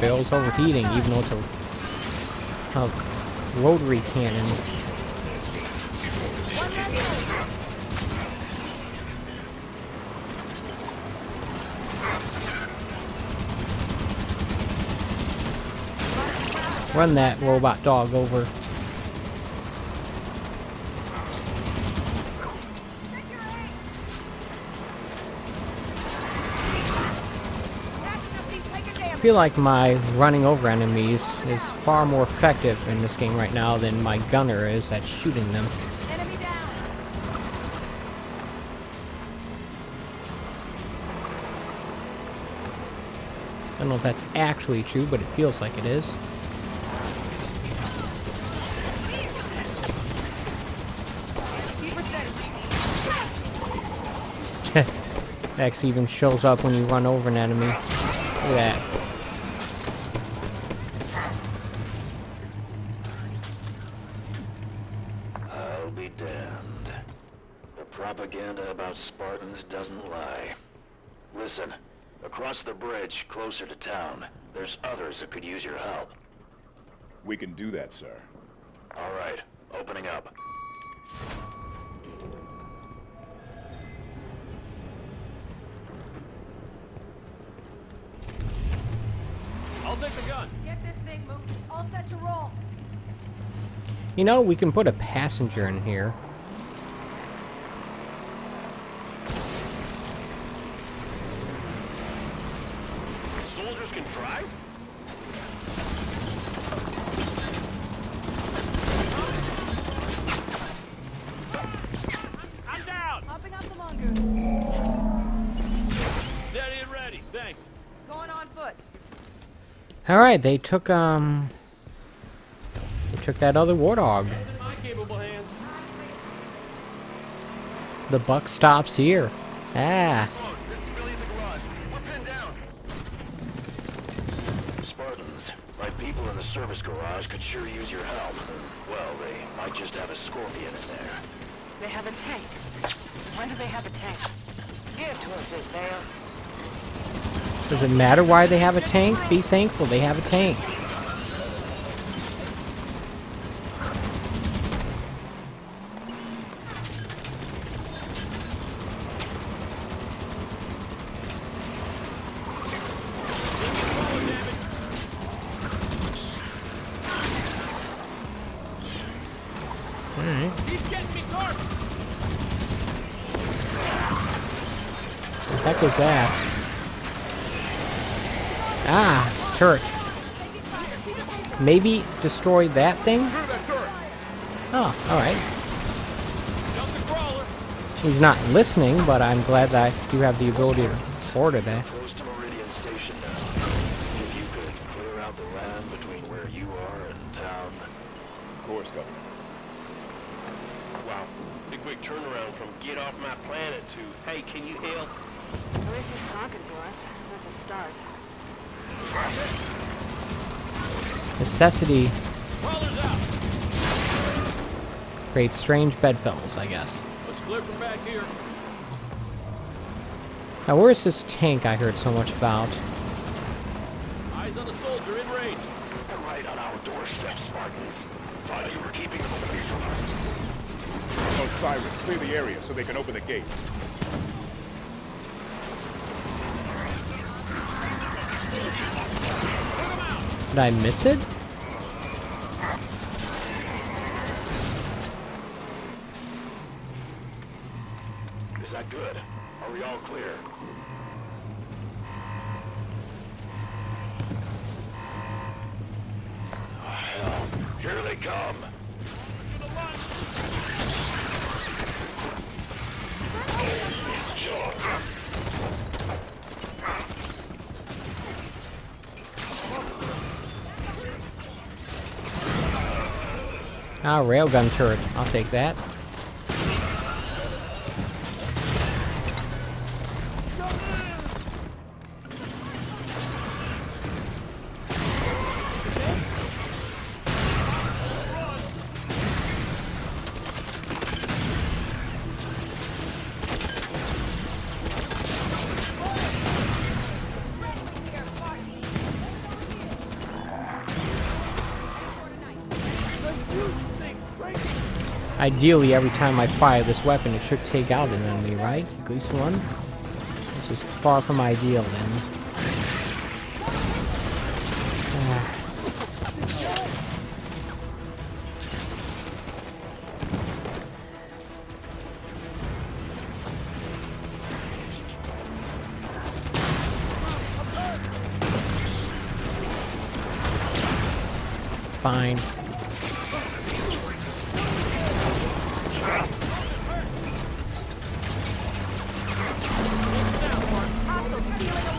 Barrel's overheating, even though it's a rotary cannon. Run that robot dog over. I feel like my running over enemies is far more effective in this game right now than my gunner is at shooting them. don't know if that's actually true, but it feels like it is. X even shows up when you run over an enemy. Look at that. I'll be damned. The propaganda about Spartans doesn't lie. Listen, across the bridge, closer to town, there's others that could use your help. We can do that, sir. All right, opening up. I'll take the gun. Get this thing moving. All set to roll. You know, we can put a passenger in here. Soldiers can drive? I'm down. Hopping up the mongoose. Steady and ready. Thanks. Going on foot. Alright, they took that other warthog. Hands in my capable hands. The buck stops here. Ah. This is Billy at the garage. We're pinned down. Spartans, my people in the service garage could sure use your help. Well, they might just have a scorpion in there. They have a tank. Why do they have a tank? Give to us, Isaiah. Does it matter why they have a tank? Be thankful they have a tank. Alright. He's getting me garbage. What the heck was that? Ah, turret. Maybe destroy that thing? Oh, alright. He's not listening, but I'm glad that I do have the ability to order that. Close to Meridian Station now. If you could clear out the land between where you are and town. Of course, Governor. Wow. Big quick turnaround from get off my planet to, hey, can you help? At least he's talking to us. That's a start. Necessity Crawlers out. creates strange bedfellows, I guess. Let's clear from back here. Now, where's this tank I heard so much about? Eyes on the soldier in range. They're right on our doorstep, Spartans. Thought you were keeping them away from us. Osiris, clear the area so they can open the gates. Did I miss it? Is that good? Are we all clear? Oh, hell. Here they come. Ah, railgun turret. I'll take that. Ideally, every time I fire this weapon, it should take out an enemy, right? At least one? Which is far from ideal, then. Fine.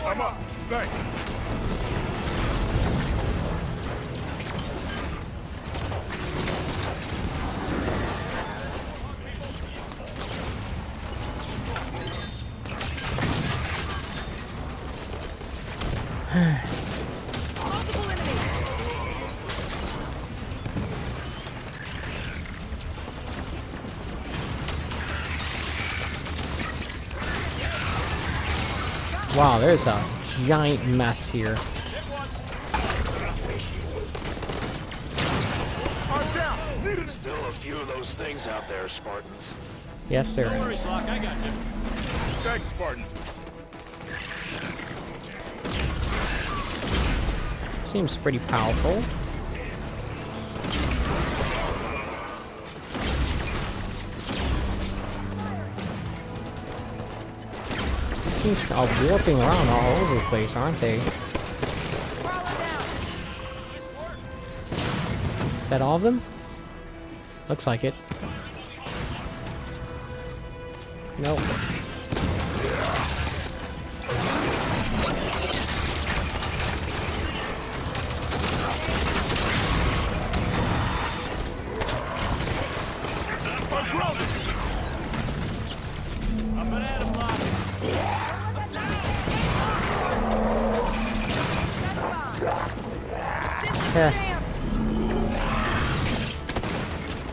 I'm up. Thanks. Wow, there's a giant mess here. Still a few of those things out there, Spartans. Yes, there Don't worry, is. Flock, I got you. Thanks, Spartan. Seems pretty powerful. Things are warping around all over the place, aren't they? Is that all of them? Looks like it. Nope.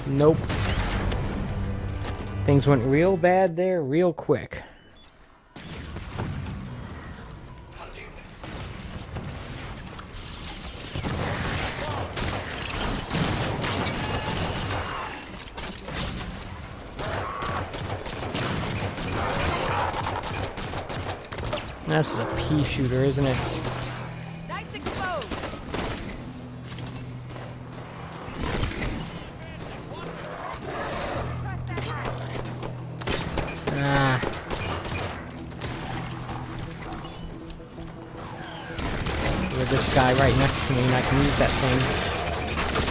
Nope. Things went real bad there real quick. That's a pea shooter, isn't it? Lights exposed. Ah. With this guy right next to me, and I can use that thing.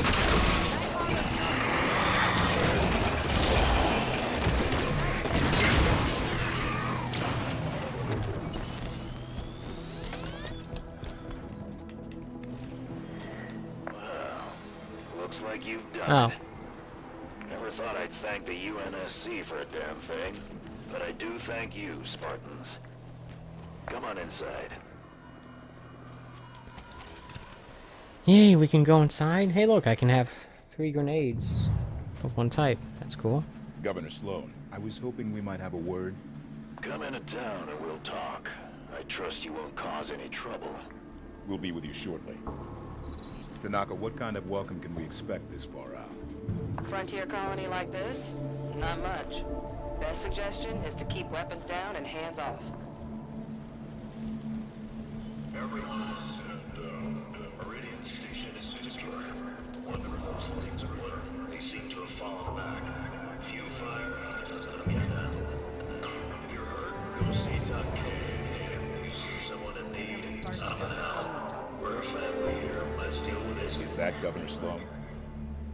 Looks like you've done Oh. it. Never thought I'd thank the UNSC for a damn thing, but I do thank you, Spartans. Come on inside. Yay, we can go inside. Hey, look, I can have 3 grenades of one type. That's cool. Governor Sloan, I was hoping we might have a word. Come into town and we'll talk. I trust you won't cause any trouble. We'll be with you shortly. Tanaka, what kind of welcome can we expect this far out? Frontier colony like this? Not much. Best suggestion is to keep weapons down and hands off. Everyone is set down. Meridian Station is secure. Wonder if those things are what they seem to have fallen back. Few fire doesn't get handled. If you're hurt, go see Doc K. If you see someone in need, stop it out. We're a family here. Let's deal with this. Is that Governor Sloan?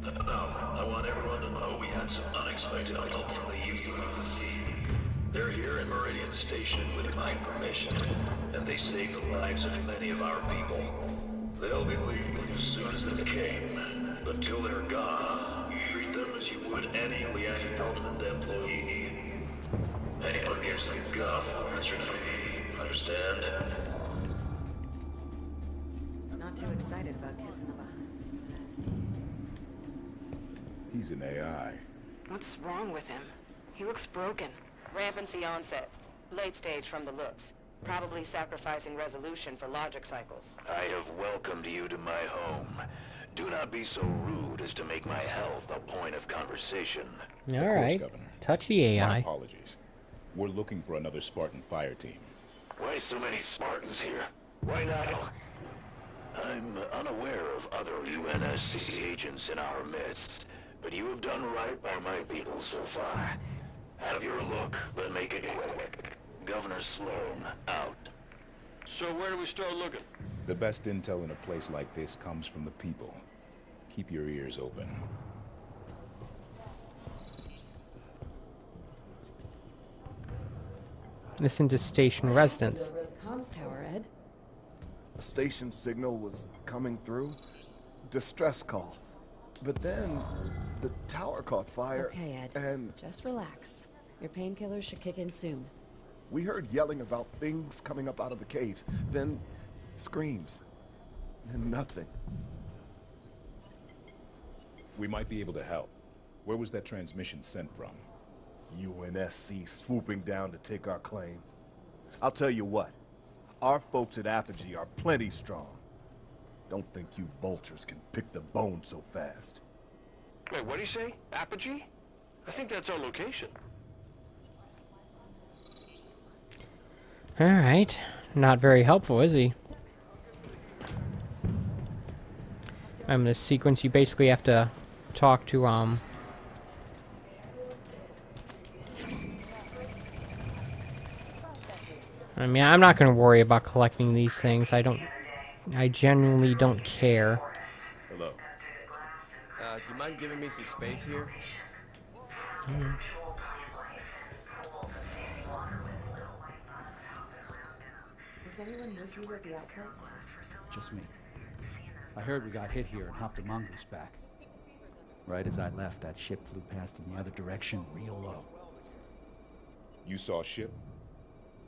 No, I want everyone to know we had some unexpected help from the UNSC. They're here in Meridian Station with my permission, and they saved the lives of many of our people. They'll be leaving as soon as they came, but till they're gone, treat them as you would any Liang government employee. Anyone gives some guff will answer to me, understand? Not too excited about kissing the behind. He's an AI. What's wrong with him? He looks broken. Rampancy onset. Late stage from the looks. Probably sacrificing resolution for logic cycles. I have welcomed you to my home. Do not be so rude as to make my health a point of conversation. Alright. Governor. Touchy My AI. apologies. We're looking for another Spartan fire team. Why so many Spartans here? Why not? I'm unaware of other UNSC agents in our midst, but you have done right by my people so far. Have your look, but make it quick. Governor Sloan, out. So where do we start looking? The best intel in a place like this comes from the people. Keep your ears open. Listen to station residents. Comms tower, Ed. A station signal was coming through. Distress call. But then, the tower caught fire, Okay, Ed. and Just relax. Your painkillers should kick in soon. we heard yelling about things coming up out of the caves. Then, screams. Then nothing. We might be able to help. Where was that transmission sent from? UNSC swooping down to take our claim. I'll tell you what. Our folks at Apogee are plenty strong. Don't think you vultures can pick the bone so fast. Wait, what do you say? Apogee? I think that's our location. Alright. Not very helpful, is he? In this sequence, you basically have to talk to, I mean, I'm not going to worry about collecting these things. I genuinely don't care. Hello. Do you mind giving me some space here? Was anyone with you at the outpost? Just me. I heard we got hit here and hopped a mongoose back. Right as I left, that ship flew past in the other direction, real low. You saw a ship?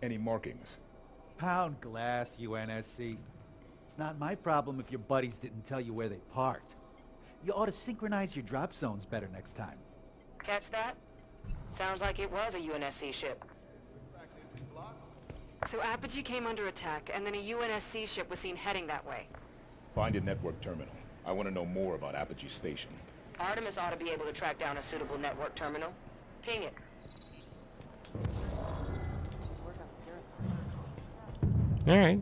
Any markings? Pound glass, UNSC. It's not my problem if your buddies didn't tell you where they parked. You ought to synchronize your drop zones better next time. Catch that? Sounds like it was a UNSC ship. So Apogee came under attack, and then a UNSC ship was seen heading that way. Find a network terminal. I want to know more about Apogee Station. Artemis ought to be able to track down a suitable network terminal. Ping it. Alright.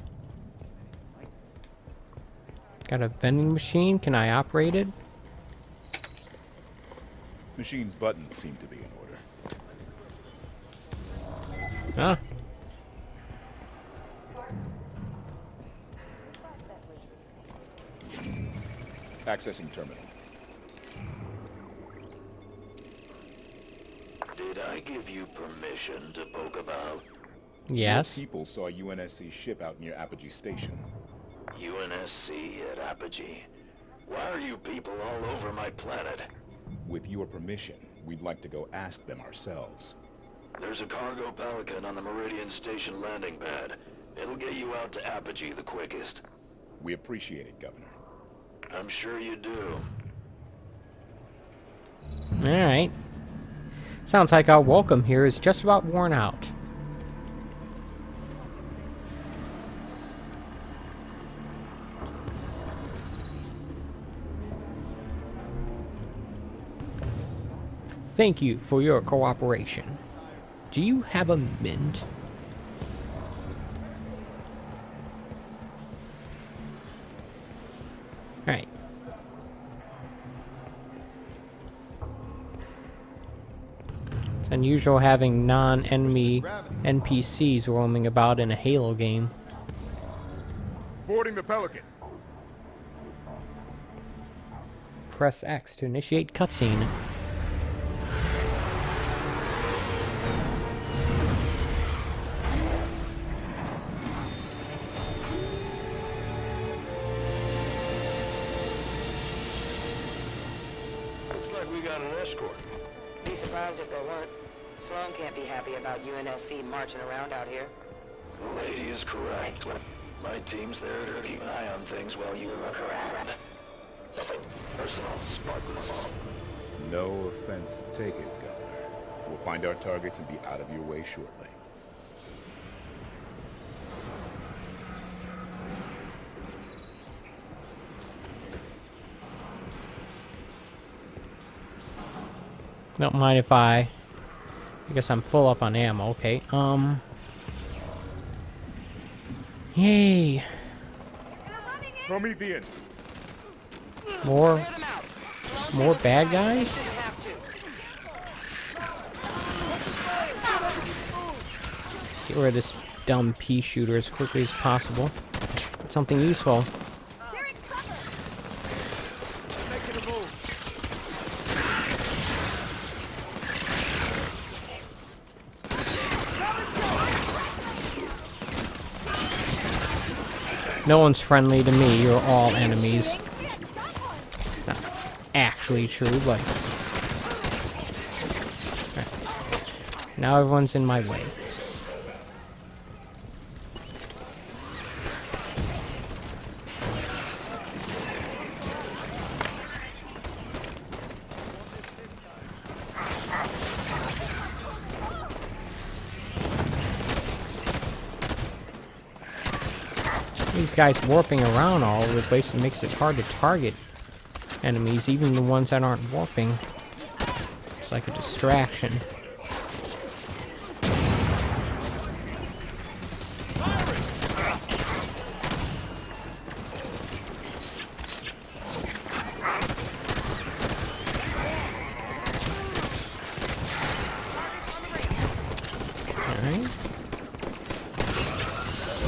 Got a vending machine. Can I operate it? Machine's buttons seem to be in order. Ah. Accessing terminal. Did I give you permission to poke about? Yes. Your people saw a UNSC ship out near Apogee Station. UNSC at Apogee? Why are you people all over my planet? With your permission, we'd like to go ask them ourselves. There's a cargo Pelican on the Meridian Station landing pad. It'll get you out to Apogee the quickest. We appreciate it, Governor. I'm sure you do. Alright. Sounds like our welcome here is just about worn out. Thank you for your cooperation. Do you have a mint? Alright. It's unusual having non-enemy NPCs roaming about in a Halo game. Boarding the Pelican. Press X to initiate cutscene. Be surprised if there weren't. Sloan can't be happy about UNSC marching around out here. The lady is correct. My team's there to keep an eye on things while you look around. Nothing personal, Spartans. No offense taken, Governor. We'll find our targets and be out of your way shortly. Don't mind if I guess I'm full up on ammo. Okay. Yay. Promethean. More bad guys? Get rid of this dumb pea shooter as quickly as possible. Get something useful. No one's friendly to me, you're all enemies. It's not actually true, but... Right. Now everyone's in my way. These guys warping around all over the place, it makes it hard to target enemies, even the ones that aren't warping. It's like a distraction. Alright.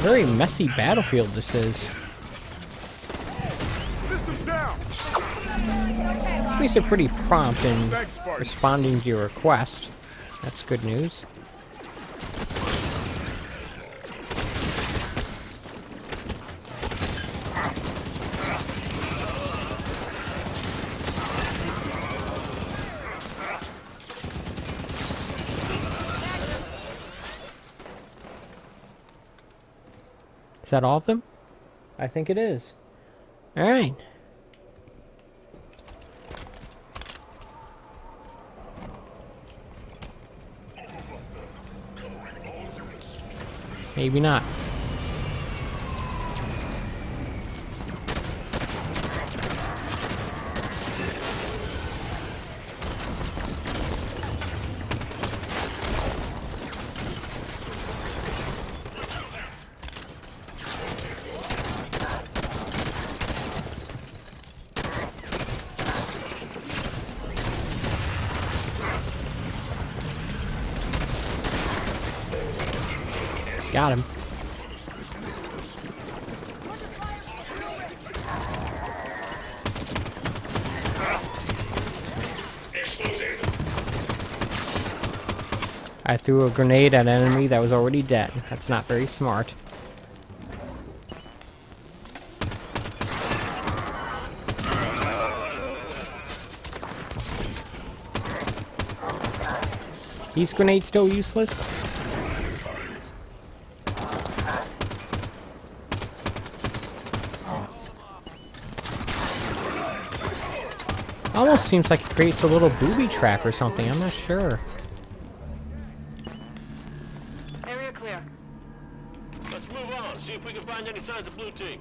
Very messy battlefield this is. At least they're pretty prompt in responding to your request. That's good news. Is that all of them? I think it is. Alright. Maybe not. Got him. I threw a grenade at an enemy that was already dead. That's not very smart. These grenades still useless? Almost seems like it creates a little booby trap or something. I'm not sure. Area clear. Let's move on. See if we can find any signs of blue team.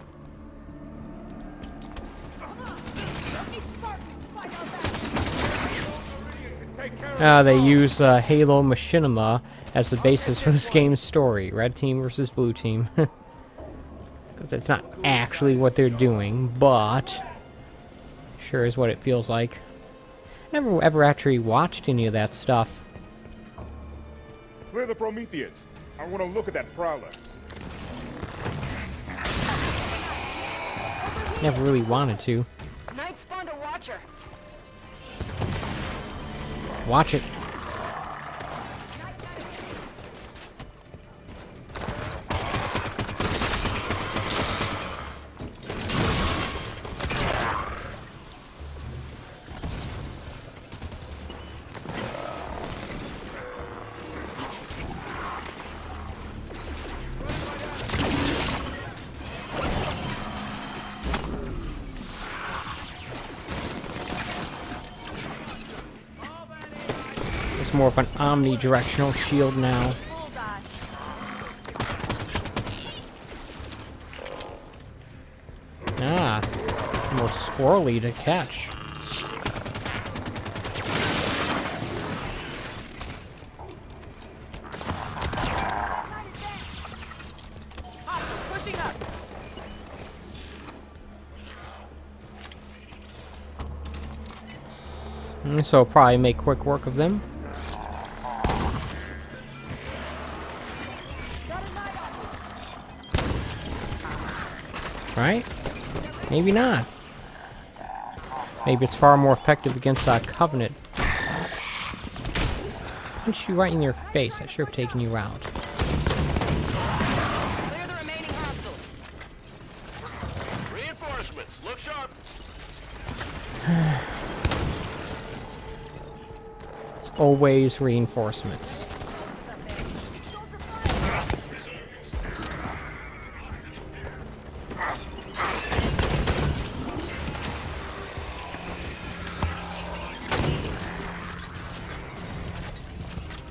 They use Halo Machinima as the basis for this game's story. Red team versus blue team. Because it's not actually what they're doing, but sure is what it feels like. Never ever actually watched any of that stuff. Clear the Prometheans. I want to look at that Prowler. Never really wanted to. Knight spawned a Watcher. Watch it. It's more of an omnidirectional shield now. Ah, more squirrely to catch. So I'll probably make quick work of them. Right? Maybe not. Maybe it's far more effective against Covenant. Punch you right in your face. I should have taken you out. Clear the remaining hostiles. Reinforcements. Look sharp. It's always reinforcements.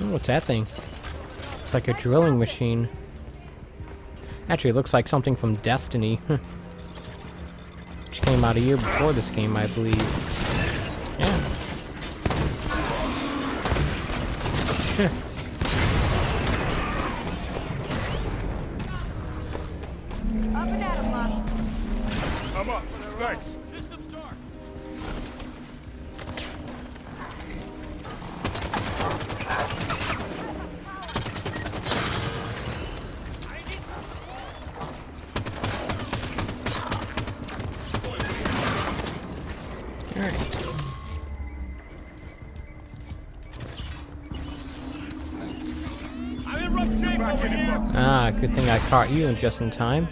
What's that thing? It's like a drilling machine. Actually, it looks like something from Destiny. Which came out a year before this game, I believe. Yeah. Up and at 'em, Locke. I'm up. Thanks. Ah, good thing I caught you just in time.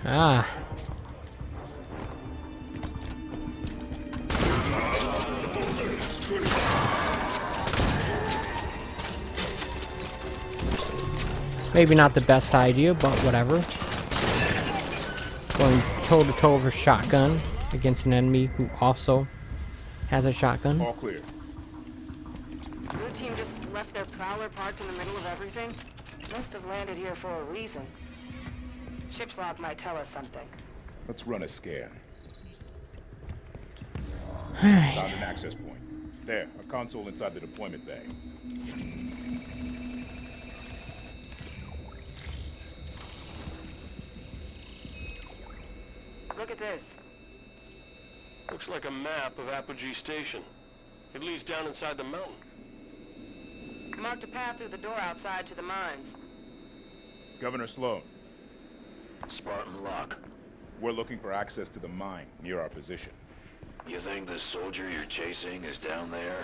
Ah. Maybe not the best idea, but whatever. Going toe-to-toe with a shotgun against an enemy who also has a shotgun. All clear. Blue team just left their prowler parked in the middle of everything? Must have landed here for a reason. Ship's log might tell us something. Let's run a scan. Found an access point. There, a console inside the deployment bay. Look at this. Looks like a map of Apogee Station. It leads down inside the mountain. Marked a path through the door outside to the mines. Governor Sloan. Spartan Locke. We're looking for access to the mine near our position. You think the soldier you're chasing is down there?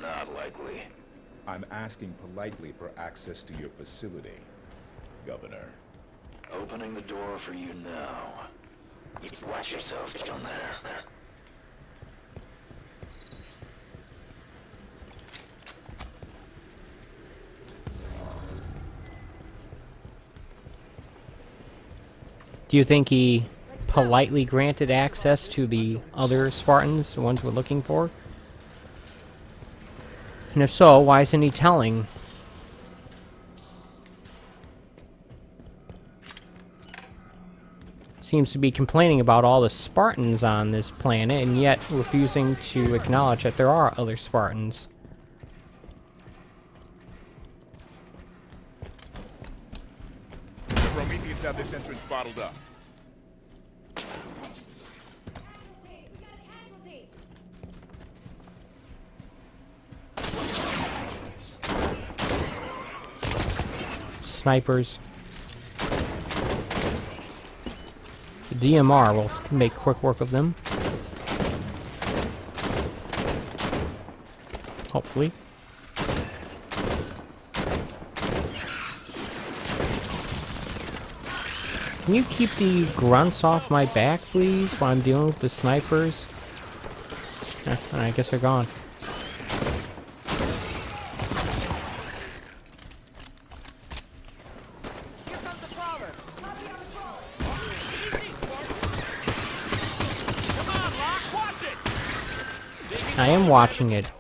Not likely. I'm asking politely for access to your facility, Governor. Opening the door for you now. Watch yourselves down there. Do you think he politely granted access to the other Spartans, the ones we're looking for? And if so, why isn't he telling? Seems to be complaining about all the Spartans on this planet, and yet refusing to acknowledge that there are other Spartans. The Prometheans have this entrance bottled up. Snipers. The DMR will make quick work of them. Hopefully. Can you keep the grunts off my back, please, while I'm dealing with the snipers? I guess they're gone. I am watching it.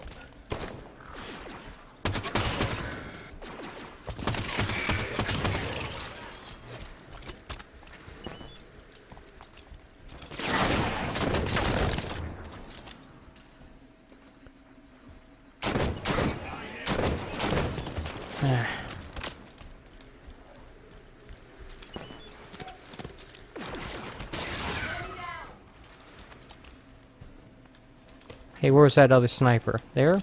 Hey, where's that other sniper? There?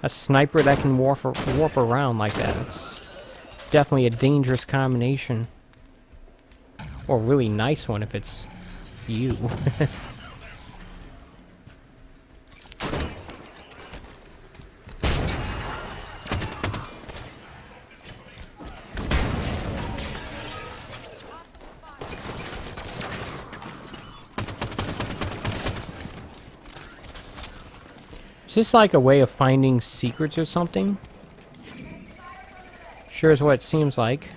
A sniper that can warp around like that. It's definitely a dangerous combination. Or a really nice one if it's you. Is this like a way of finding secrets or something? Sure is what it seems like.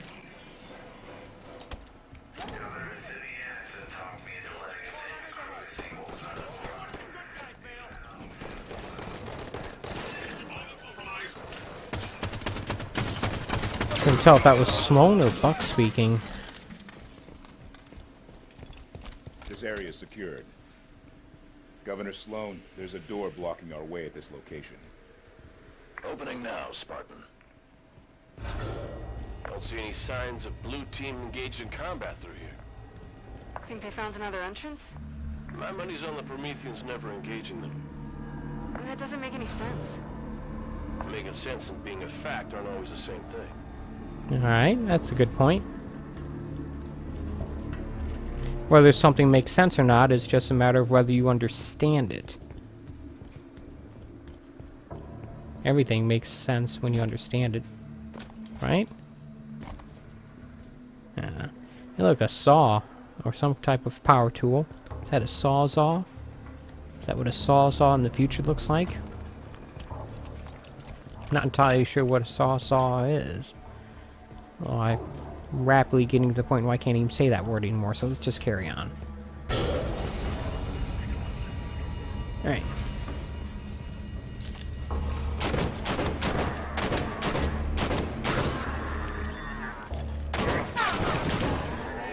Couldn't tell if that was Sloan or Buck speaking. This area is secured. Governor Sloan, there's a door blocking our way at this location. Opening now, Spartan. Don't see any signs of blue team engaged in combat through here. Think they found another entrance? My money's on the Prometheans never engaging them. That doesn't make any sense. Making sense and being a fact aren't always the same thing. Alright, that's a good point. Whether something makes sense or not is just a matter of whether you understand it. Everything makes sense when you understand it. Right? Hey, look, a saw. Or some type of power tool. Is that a sawzall? Is that what a sawzall in the future looks like? Not entirely sure what a sawzall is. Well, I'm rapidly getting to the point where I can't even say that word anymore, so let's just carry on. Alright.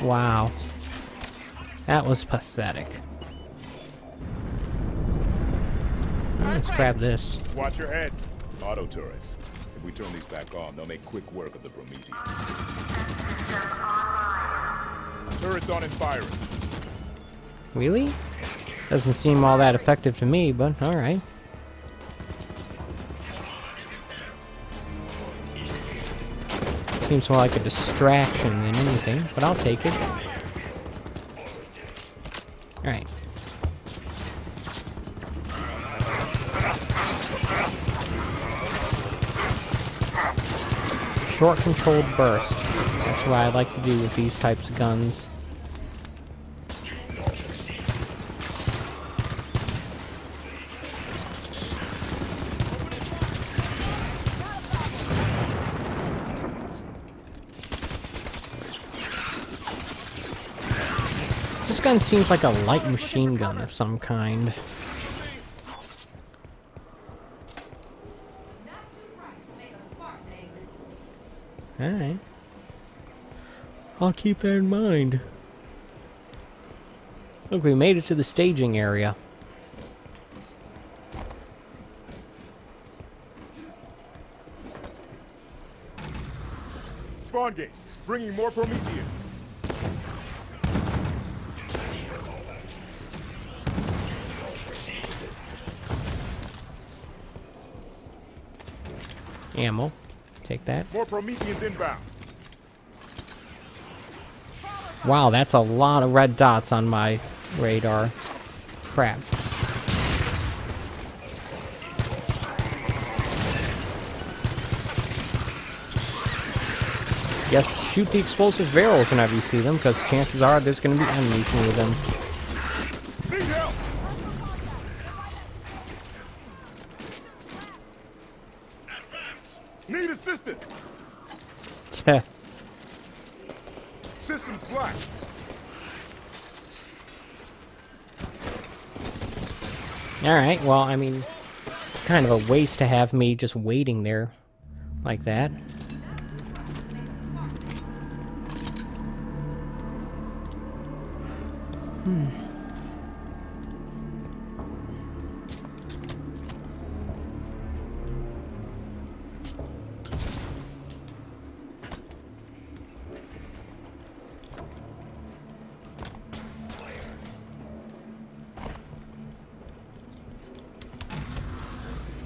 Wow. That was pathetic. Let's grab this. Watch your heads. Auto turrets. If we turn these back on, they'll make quick work of the Prometheans. Turrets on and firing. Really? Doesn't seem all that effective to me, but alright. Seems more like a distraction than anything, but I'll take it. Alright. Short controlled burst. That's what I like to do with these types of guns. This gun seems like a light machine gun of some kind. Alright. I'll keep that in mind. Look, we made it to the staging area. Spawn gate, bringing more Prometheans. Ammo. Take that. More Prometheans inbound. Wow, that's a lot of red dots on my radar. Crap. Yes, shoot the explosive barrels whenever you see them, because chances are there's going to be enemies near them. Need help. Need assistance. Systems black. Alright, well, I mean, kind of a waste to have me just waiting there like that.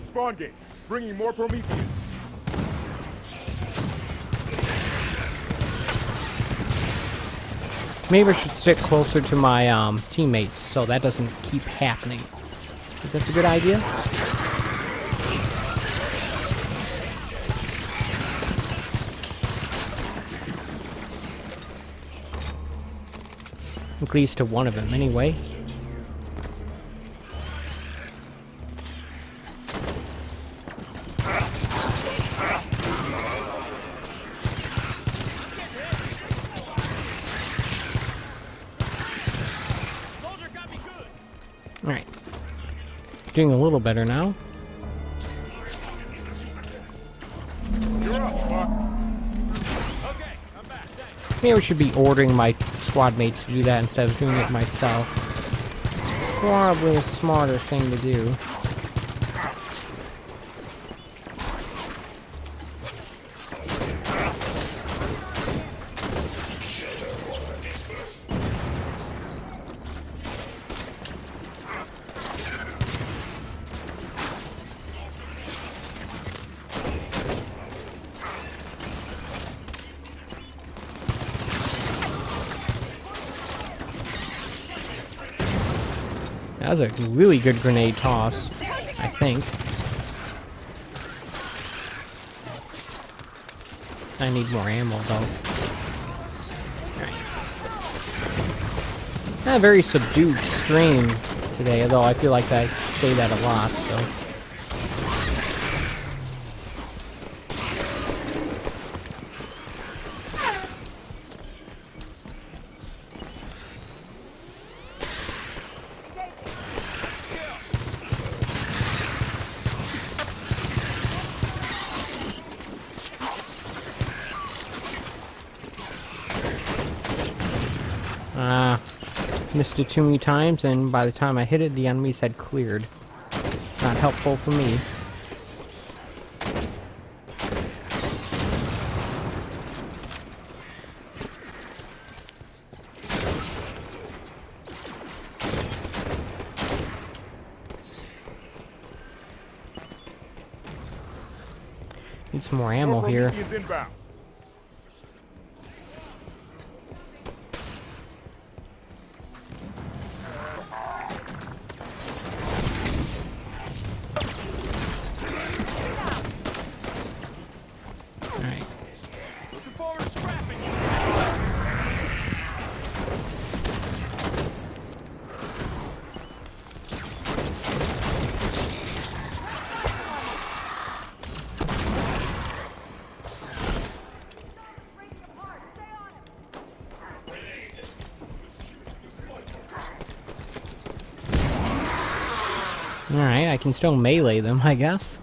Spawn gate, bringing more Prometheans. Maybe I should stick closer to my teammates so that doesn't keep happening. Think that's a good idea? At least to one of them, anyway. Doing a little better now. You're up, Buck. Maybe I should be ordering my squad mates to do that instead of doing it myself. It's probably a smarter thing to do. That was a really good grenade toss, I think. I need more ammo, though. Not a very subdued stream today, although I feel like I say that a lot, so... Missed it too many times, and by the time I hit it, the enemies had cleared. Not helpful for me. Need some more ammo here. Alright, I can still melee them, I guess.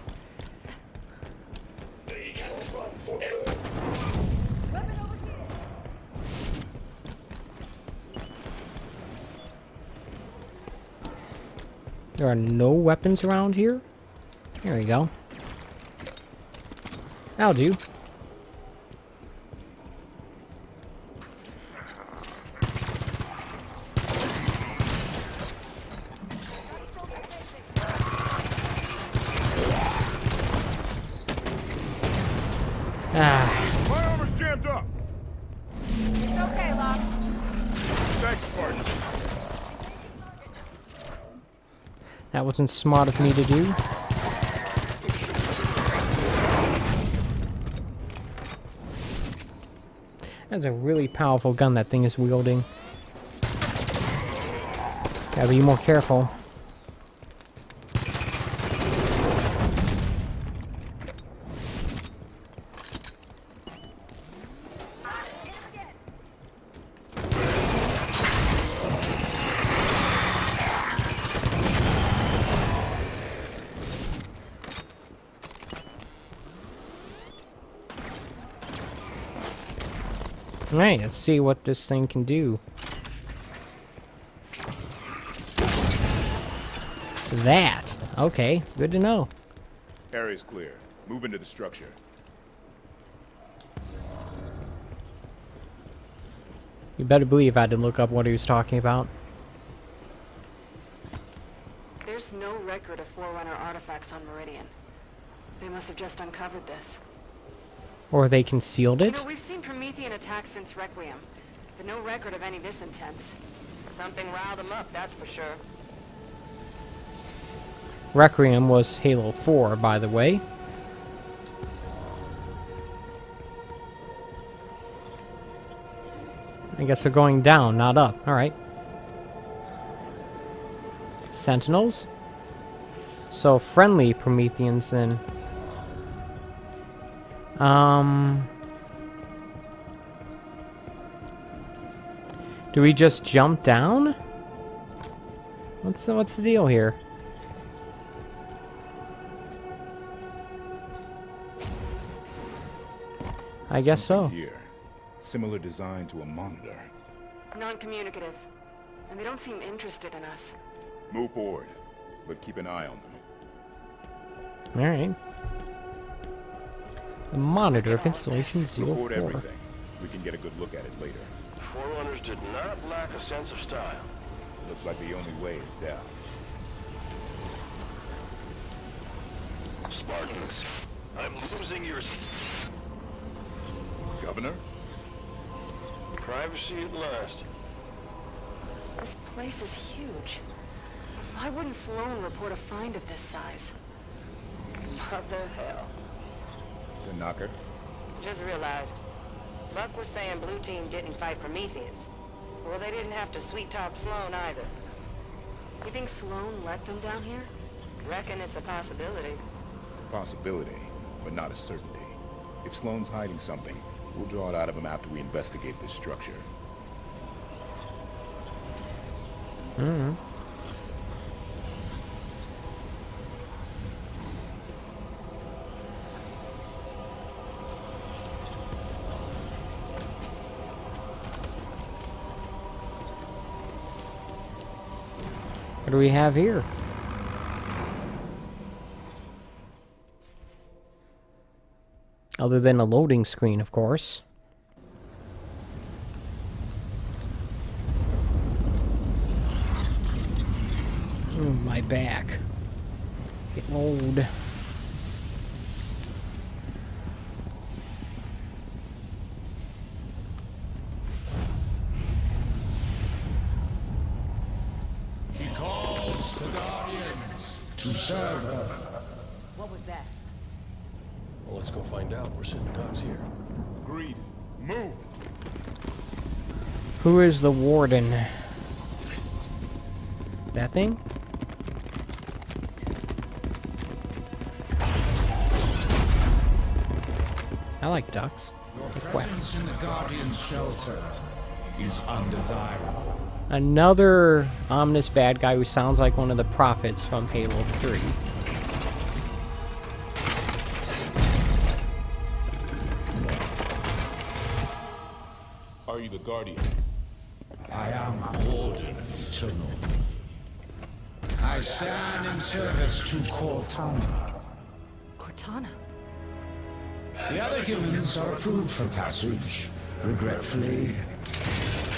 There are no weapons around here? There we go. That'll do. My armor's jammed up. It's okay, Locke. Thanks, Spartan. That wasn't smart of me to do. That's a really powerful gun that thing is wielding. Gotta be more careful. Alright, let's see what this thing can do. That! Okay, good to know. Area's clear. Move into the structure. You better believe I had to look up what he was talking about. There's no record of Forerunner artifacts on Meridian. They must have just uncovered this. Or they concealed it? You know, we've seen Promethean attacks since Requiem, but no record of any this intense. Something riled them up, that's for sure. Requiem was Halo 4, by the way. I guess we're going down, not up. Alright. Sentinels? So, friendly Prometheans, then. Do we just jump down? What's the deal here? I guess so. Here. Similar design to a monitor. Non-communicative. And they don't seem interested in us. Move forward, but keep an eye on them. Alright. The monitor of installation Record 04. everything. We can get a good look at it later. Forerunners did not lack a sense of style. Looks like the only way is down. Spartans, I'm losing your... Governor? Privacy at last. This place is huge. Why wouldn't Sloan report a find of this size? Mother hell. Tanaka? Just realized. Buck was saying Blue Team didn't fight Prometheans. Well, they didn't have to sweet-talk Sloan either. You think Sloan let them down here? Reckon it's a possibility. Possibility, but not a certainty. If Sloan's hiding something, we'll draw it out of him after we investigate this structure. Mm-hmm. What do we have here? Other than a loading screen, of course. My back. Getting old. She calls the Guardians to serve her. What was that? Well, let's go find out. We're sitting ducks here. Agreed. Move! Who is the warden? That thing? I like ducks. Your presence in the Guardian's shelter is undesirable. Another ominous bad guy who sounds like one of the prophets from Halo 3. Are you the Guardian? I am Warden Eternal. I stand in service to Cortana. Cortana? The other humans are approved for passage. Regretfully,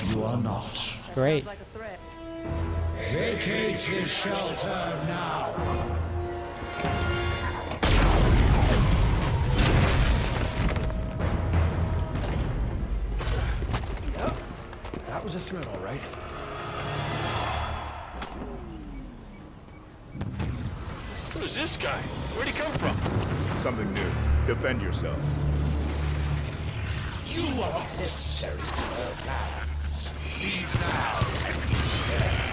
you are not. Great. Like a threat. Vacate his shelter now. Yep. That was a threat, all right. Who's this guy? Where'd he come from? Something new. Defend yourselves. You are not necessary to our plans. Leave now and be spared.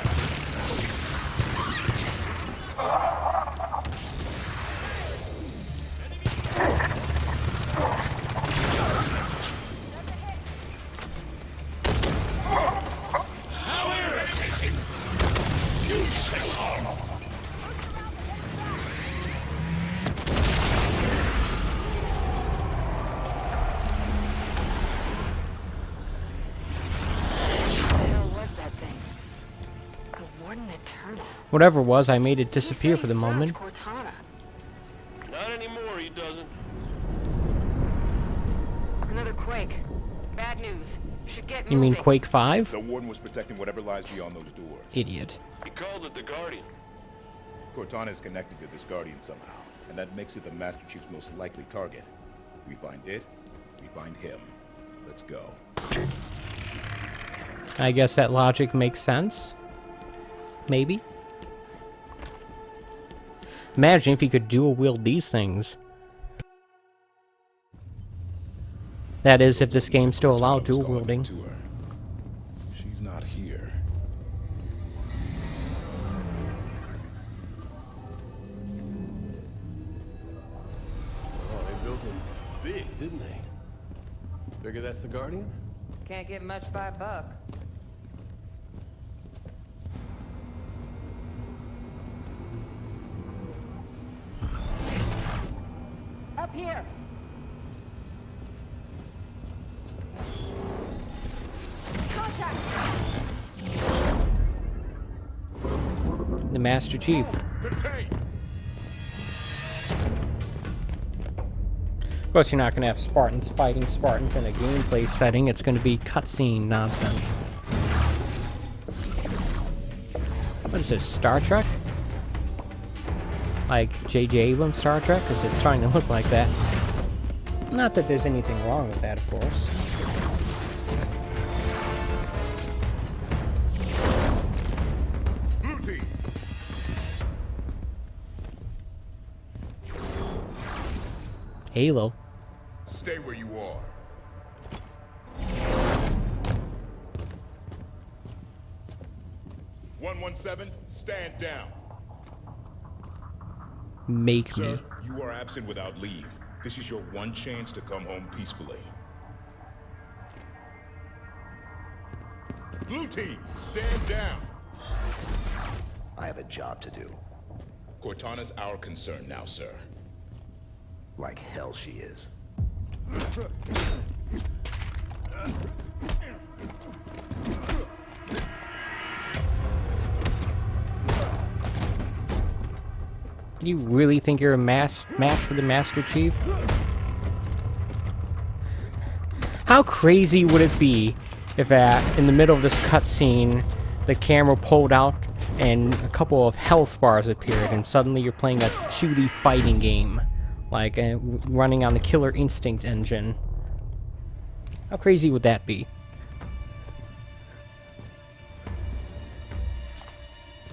How irritating! Useless armor! Whatever it was, I made it disappear for the moment. Cortana. Not anymore, he doesn't. Another quake. Bad news. Should get You mean moving. Quake 5? The warden was protecting whatever lies beyond those doors. Idiot. He called it the Guardian. Cortana is connected to this Guardian somehow, and that makes it the Master Chief's most likely target. We find it, we find him. Let's go. I guess that logic makes sense. Maybe. Imagine if he could dual wield these things. That is, if this game still allowed dual wielding. She's not here. Oh, they built him big, didn't they? Figure that's the Guardian? Can't get much by Buck. Up here! Master Chief. Of course, you're not going to have Spartans fighting Spartans in a gameplay setting. It's going to be cutscene nonsense. What is this, Star Trek? Like J.J. Abrams Star Trek? Because it's starting to look like that. Not that there's anything wrong with that, of course. Halo. Stay where you are. "117, stand down." Make Sir, me. you are absent without leave. This is your one chance to come home peacefully. Blue team, stand down. I have a job to do. Cortana's our concern now, sir. Like hell she is. You really think you're a match for the Master Chief? How crazy would it be if in the middle of this cutscene the camera pulled out and a couple of health bars appeared and suddenly you're playing a shooty fighting game, like running on the Killer Instinct engine? How crazy would that be?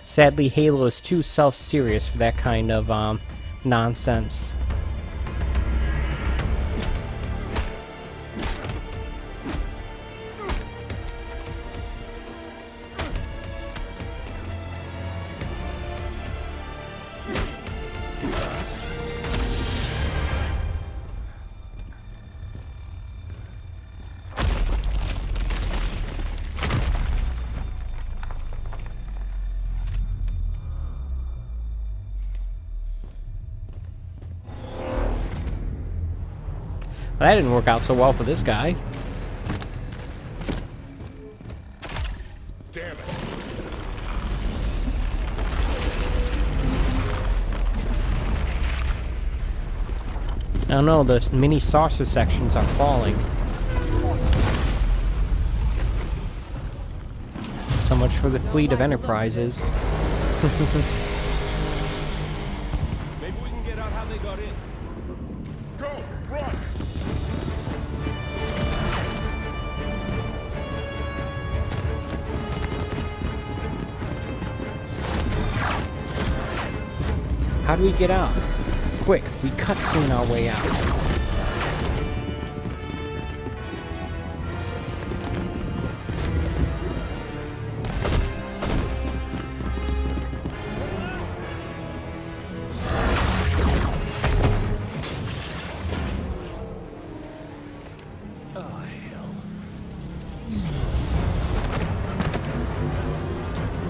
Sadly, Halo is too self-serious for that kind of nonsense. Well, that didn't work out so well for this guy. Damn it. I don't know, the mini saucer sections are falling. So much for the fleet of Enterprises. Maybe we can get out how they got in. Go, run. How do we get out? Quick, we cutscene our way out.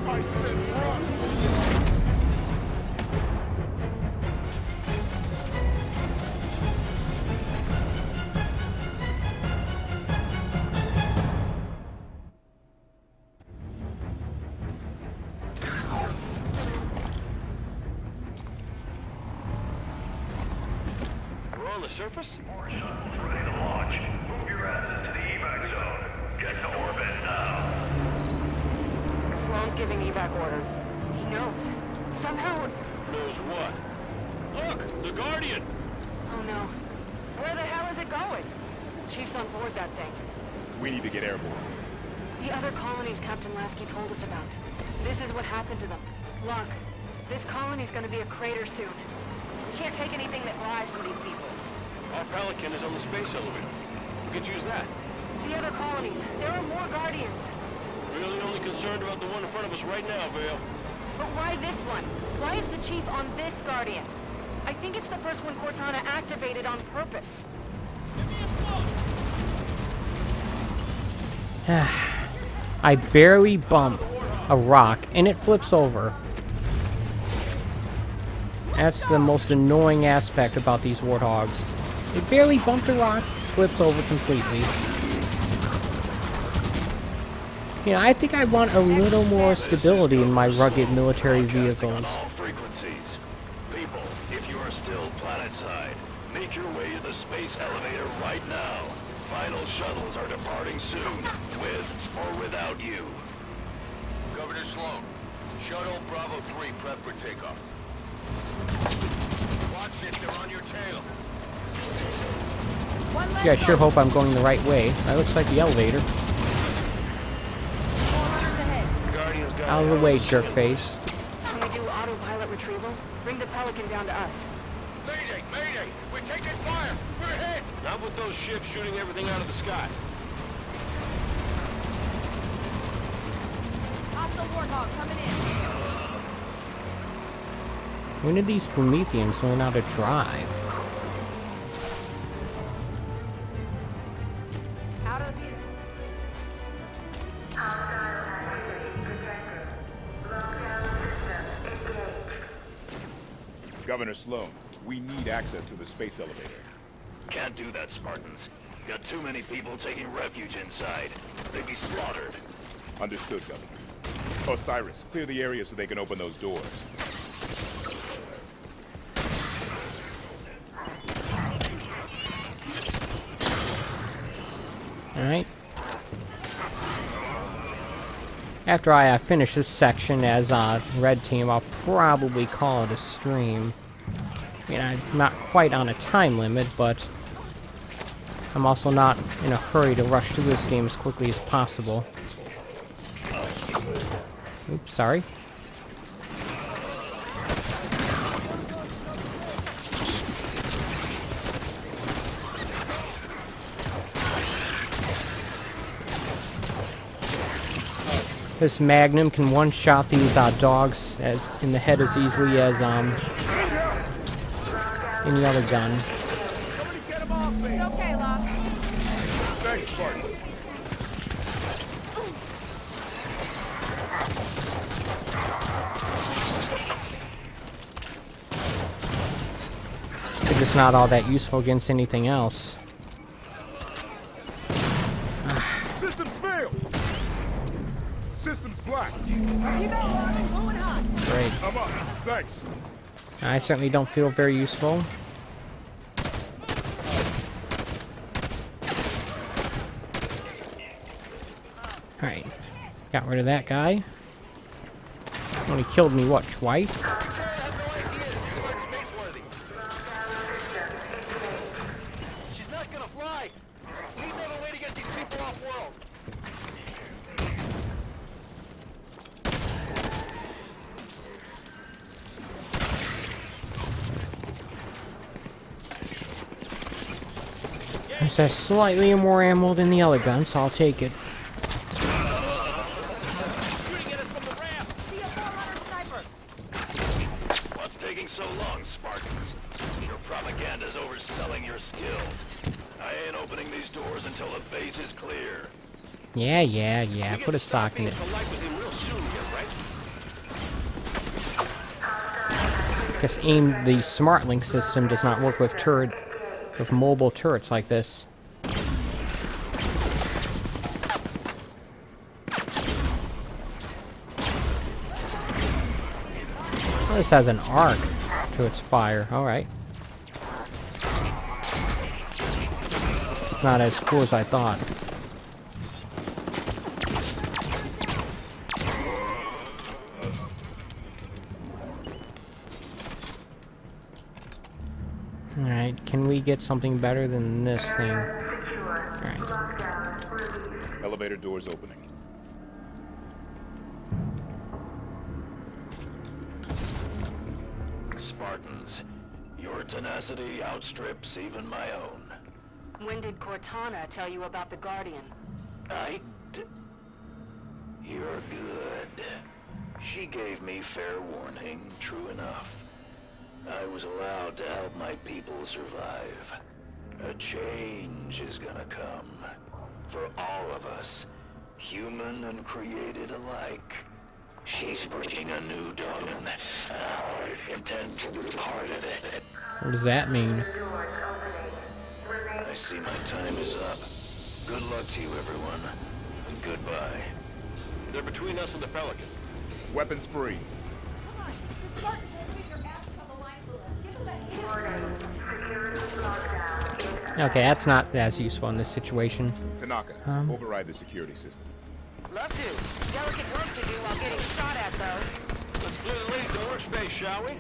I said run. We're on the surface? Ready to launch. Move your asses to the evac zone. Get to orbit now. Sloan's giving evac orders. He knows. Somehow... Knows what? Look! The Guardian! Oh no. Where the hell is it going? Chief's on board that thing. We need to get airborne. The other colonies Captain Lasky told us about. This is what happened to them. Look, this colony's gonna be a crater soon. We can't take anything that lies from these people. Our Pelican is on the space elevator. We could use that. The other colonies, there are more Guardians. Really only concerned about the one in front of us right now, Vale. But why this one? Why is the Chief on this Guardian? I think it's the first one Cortana activated on purpose. I barely bump a rock and it flips over. That's the most annoying aspect about these warthogs. They barely bumped a rock, flips over completely. You know, I think I want a little more stability in my rugged military vehicles. Frequencies. People, if you are still planetside, make your way to the space elevator right now. Final shuttles are departing soon, with or without you. Governor Sloan, Shuttle Bravo 3 prep for takeoff. Watch it, they're on your tail. Yeah, I sure hope I'm going the right way. That looks like the elevator. Out of the way, jerkface. Can we do autopilot retrieval? Bring the Pelican down to us. Mayday! Mayday! We're taking fire! We're hit! Not with those ships shooting everything out of the sky. Hostile Warthog coming in. When did these Prometheans learn how to drive? Out of view. Governor Sloan, we need access to the space elevator. Can't do that, Spartans. Got too many people taking refuge inside. They'd be slaughtered. Understood, Governor. Osiris, clear the area so they can open those doors. Alright. After I finish this section as Red Team, I'll probably call it a stream. I mean, I'm not quite on a time limit, but I'm also not in a hurry to rush through this game as quickly as possible. Oops, sorry. This Magnum can one-shot these dogs as in the head as easily as any other gun. It's okay, Locke. Thanks, Spartan. They're just not all that useful against anything else. Systems failed! Systems black. You go, Locke. Moving hot. Great. I'm up. Thanks. I certainly don't feel very useful. Alright. Got rid of that guy. Only killed me, what, twice? She's not gonna fly. We need another way to get these people off world. This has slightly more ammo than the other gun, so I'll take it. What's taking so long, Spartans? Your propaganda's overselling your skills. I ain't opening these doors until the base is clear. Yeah. Put a sock in it. Guess the Smart Link system does not work with mobile turrets like this. Oh, this has an arc to its fire. Alright. It's not as cool as I thought. Alright, can we get something better than this thing? Alright. Elevator doors opening. Spartans, your tenacity outstrips even my own. When did Cortana tell you about the Guardian? You're good. She gave me fair warning, true enough. I was allowed to help my people survive. A change is gonna come. For all of us, human and created alike. She's bringing a new dawn. I intend to be part of it. What does that mean? I see my time is up. Good luck to you, everyone. And goodbye. They're between us and the Pelican. Weapons free. Okay, that's not as useful in this situation. Tanaka, override the security system. Love to. Delicate work to do while getting shot at, though. Let's clear the laser workspace, shall we?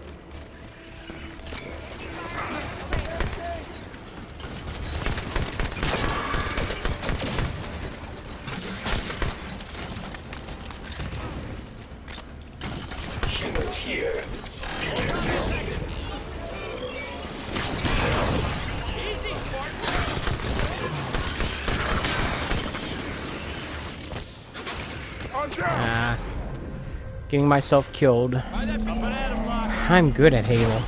Humans here. Easy, Spartan! Getting myself killed. I'm good at Halo.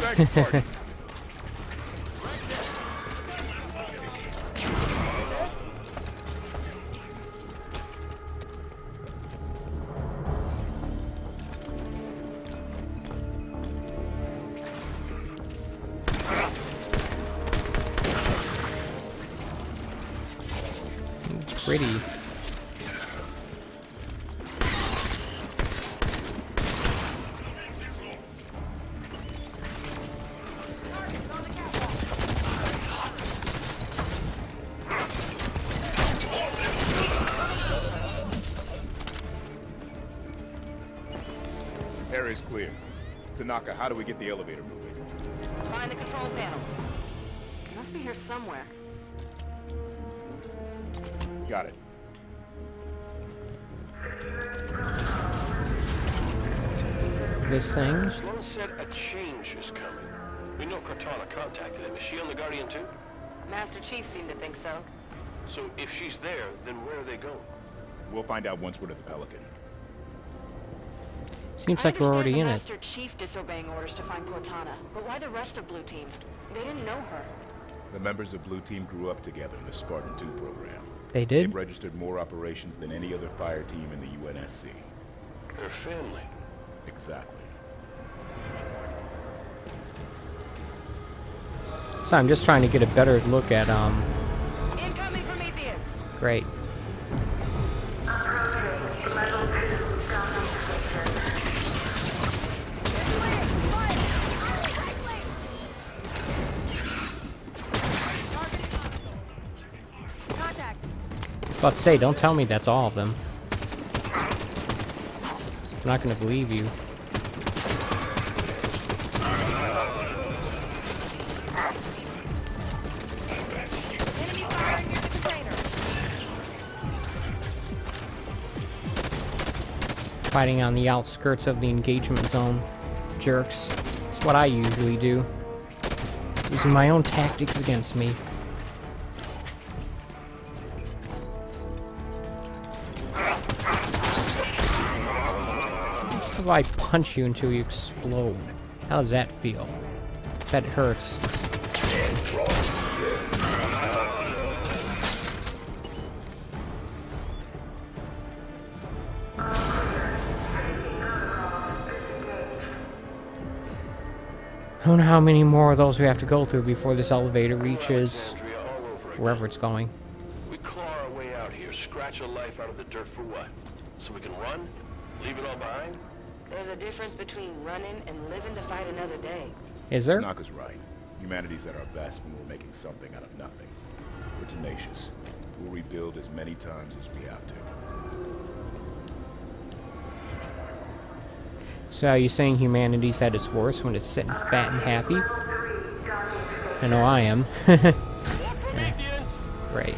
Pretty. Area's clear. Tanaka, how do we get the elevator moving? Find the control panel. It must be here somewhere. Got it. This thing. Sloan said a change is coming. We know Cortana contacted him. Is she on the Guardian too? Master Chief seemed to think so. So if she's there, then where are they going? We'll find out once we're at the Pelican. Seems like we're already in it. Master Chief disobeying orders to find Cortana, but why the rest of Blue Team? They didn't know her. The members of Blue Team grew up together in the Spartan 2 program. They did? They've registered more operations than any other fire team in the UNSC. Her family. Exactly. So I'm just trying to get a better look at, Incoming Prometheans! Great. About to say, don't tell me that's all of them. I'm not gonna believe you. Fighting on the outskirts of the engagement zone. Jerks. It's what I usually do. Using my own tactics against me. How do I punch you until you explode? How does that feel? That hurts. I don't know how many more of those we have to go through before this elevator reaches wherever it's going. We claw our way out here, scratch a life out of the dirt for what? So we can run? Leave it all behind? There's a difference between running and living to fight another day. Is there? Tanaka's right. Humanity's at our best when we're making something out of nothing. We're tenacious. We'll rebuild as many times as we have to. So are you saying humanity's at its worst when it's sitting fat and happy? I know I am. Great.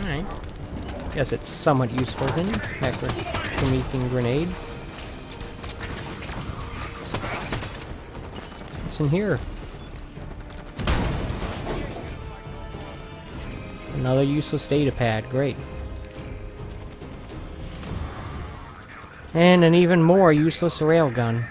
Alright. Guess it's somewhat useful then. Promethean grenade. What's in here? Another useless data pad. Great. And an even more useless railgun.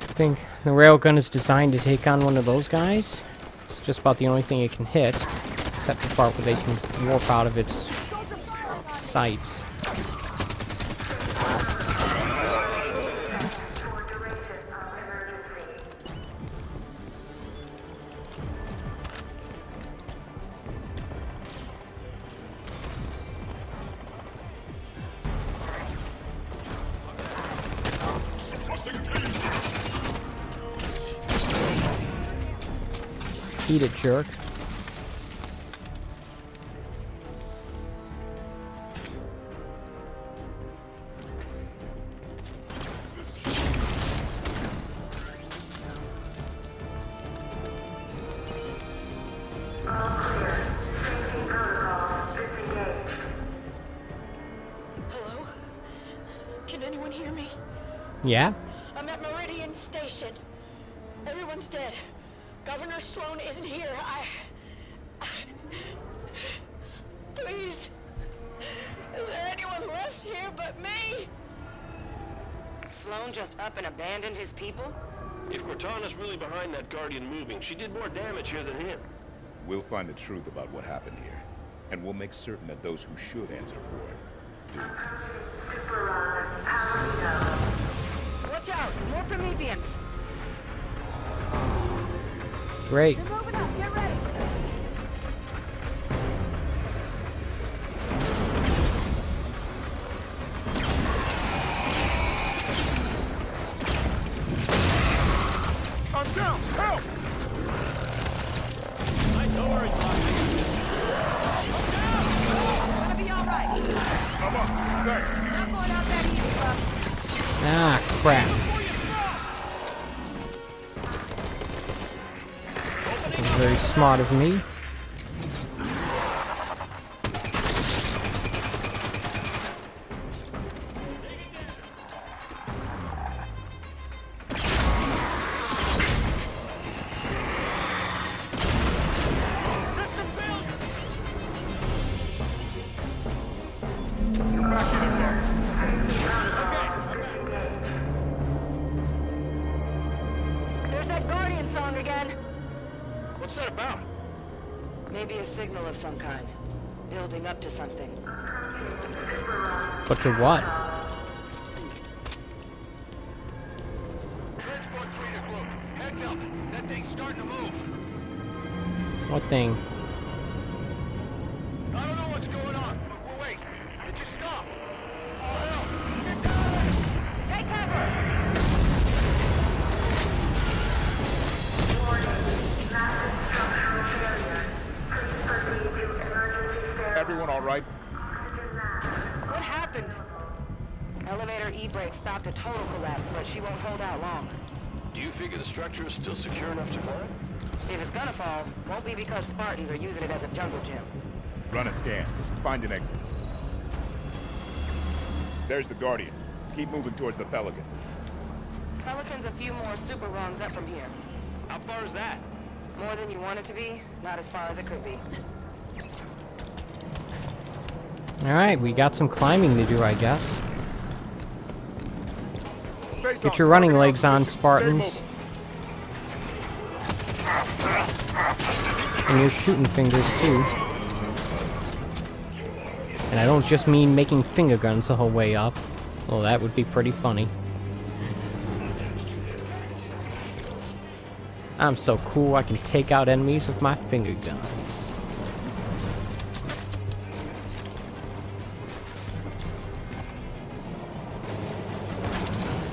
I think the railgun is designed to take on one of those guys. It's just about the only thing it can hit. except the part where they can warp out of its sights. Eat it, jerk. Hello? Can anyone hear me? Yeah? I'm at Meridian Station. Everyone's dead. Governor Sloan isn't here. Please. Is there anyone left here but me? Sloan just up and abandoned his people? If Cortana's really behind that Guardian moving, she did more damage here than him. We'll find the truth about what happened here, and we'll make certain that those who should answer for it do. Watch out! More Prometheans! Great. They're moving up! Get ready! I'm down! Help! Don't worry, It's gonna be alright. Come on, thanks. Not going out that easy, Buck. Ah, crap. That was very smart of me. There's that Guardian song again! What's that about? Maybe a signal of some kind. Building up to something. But to what? Transport Freedom Group, heads up. That thing's starting to move. What thing? I don't know what's going on, but wait. It just stopped. Oh, hell. Get down! Take cover! Everyone all right? What happened? Elevator E-brake stopped a total collapse, but she won't hold out long. Do you figure the structure is still secure enough to climb? If it's gonna fall, won't be because Spartans are using it as a jungle gym. Run a scan. Find an exit. There's the Guardian. Keep moving towards the Pelican. Pelican's a few more super rungs up from here. How far is that? More than you want it to be, not as far as it could be. Alright, we got some climbing to do, I guess. Get your running legs on, Spartans. And your shooting fingers, too. And I don't just mean making finger guns the whole way up. Well, that would be pretty funny. I'm so cool, I can take out enemies with my finger guns.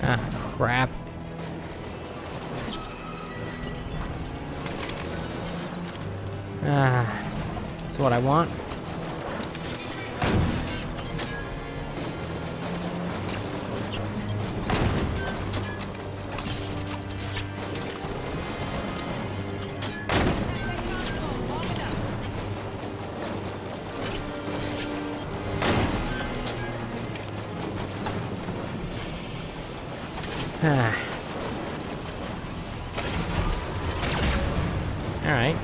Ah, crap. Ah, that's what I want. Alright.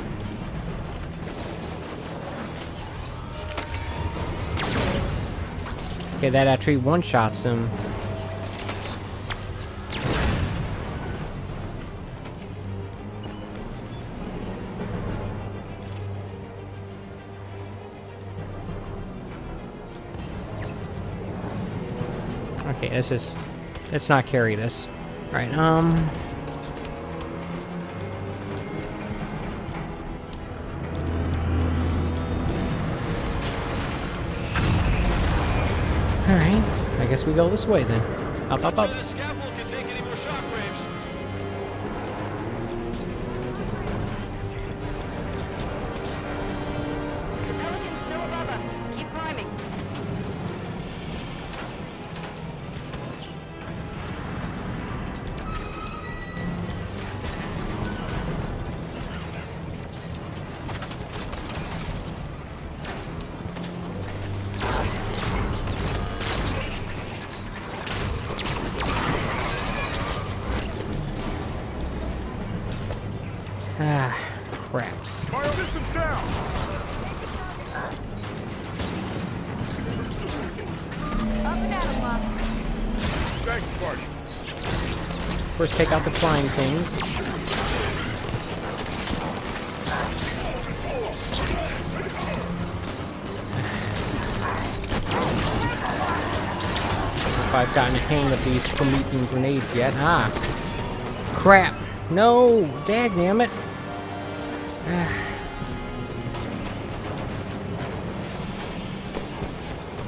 Okay, that actually one-shots him. Okay, let's not carry this. Alright, Alright, I guess we go this way then. Up, up, up. The scaffold can take any more shockwaves. The Pelican's still above us. Keep climbing. Ah, craps. Fire systems down! Up and at 'em, Locke. Thanks, Spartan. First take out the flying things. If I've gotten a hang of these Promethean grenades yet. Ah. Crap. No! Dagnammit.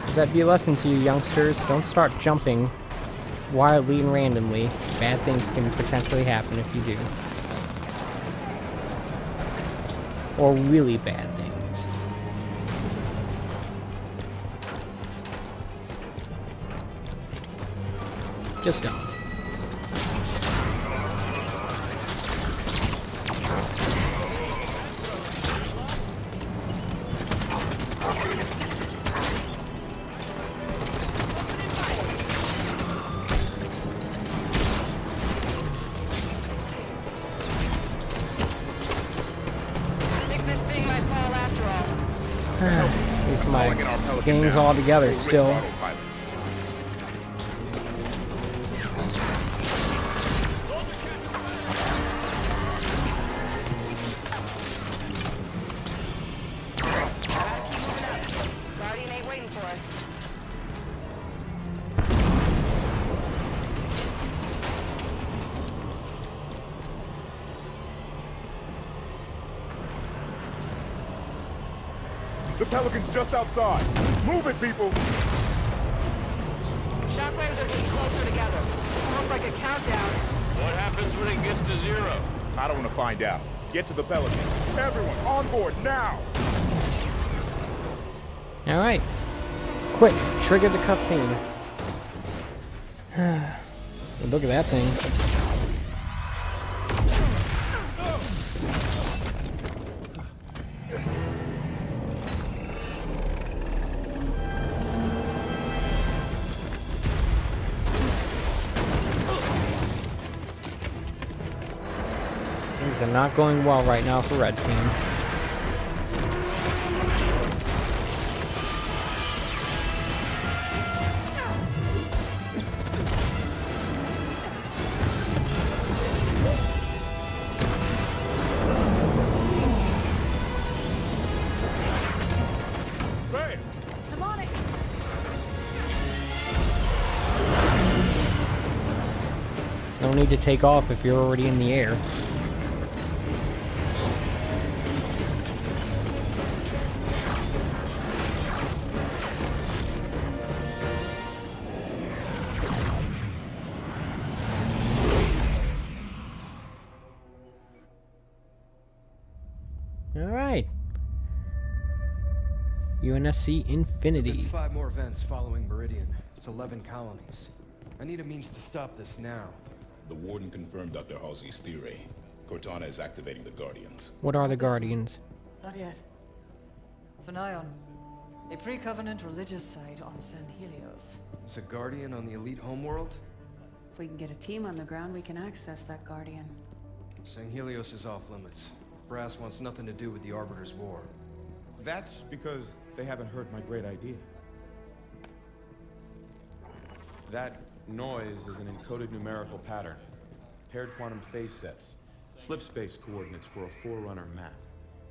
Does that be a lesson to you, youngsters? Don't start jumping wildly and randomly. Bad things can potentially happen if you do. Or really bad things. Just don't. These my gangs all together still. Guardian ain't waiting for us. The Pelican's just outside. Move it, people! Shockwaves are getting closer together. Almost like a countdown. What happens when it gets to 0? I don't want to find out. Get to the Pelican. Everyone, on board, now! Alright. Quick, trigger the cutscene. Look at that thing. Things are not going well right now for Red Team. I'm on it. No need to take off if you're already in the air. Alright. UNSC Infinity. 5 more events following Meridian. It's 11 colonies. I need a means to stop this now. The Warden confirmed Dr. Halsey's theory. Cortana is activating the Guardians. What are the Guardians? Not yet. Zion, a pre-Covenant religious site on San Helios. It's a Guardian on the elite homeworld? If we can get a team on the ground, we can access that Guardian. San Helios is off limits. Brass wants nothing to do with the Arbiter's war. That's because they haven't heard my great idea. That noise is an encoded numerical pattern. Paired quantum phase sets. Slip space coordinates for a Forerunner map.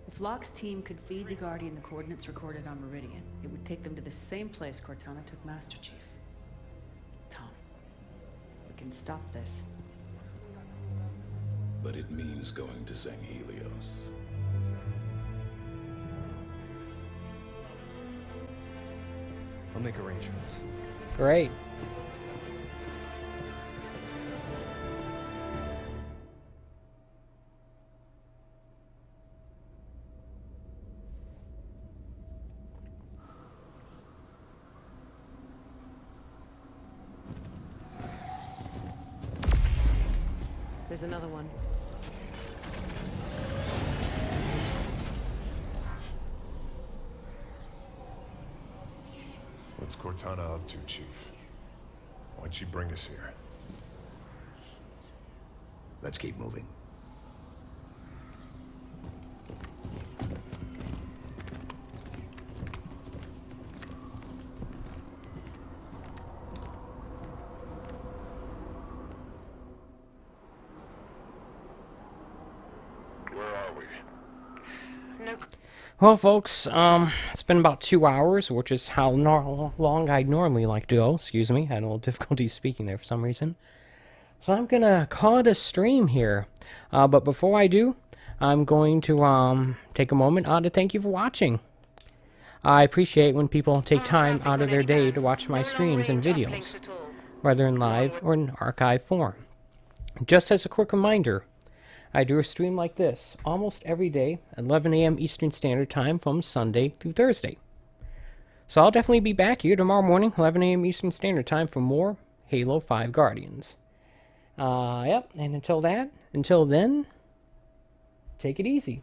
If Locke's team could feed the Guardian the coordinates recorded on Meridian, it would take them to the same place Cortana took Master Chief. Tom. can stop this. But it means going to St. Helios. I'll make arrangements. Great. There's another one. What's Cortana up to, Chief? Why'd she bring us here? Let's keep moving. Where are we? Well, folks, it's been about 2 hours, which is how long I'd normally like to go. Excuse me, I had a little difficulty speaking there for some reason. So I'm gonna call it a stream here. But before I do, I'm going to take a moment to thank you for watching. I appreciate when people take time out of their day to watch my streams and videos, whether in live or in archive form. Just as a quick reminder, I do a stream like this almost every day at 11 a.m. Eastern Standard Time from Sunday through Thursday. So I'll definitely be back here tomorrow morning, 11 a.m. Eastern Standard Time for more Halo 5 Guardians. Yep, and until then, take it easy.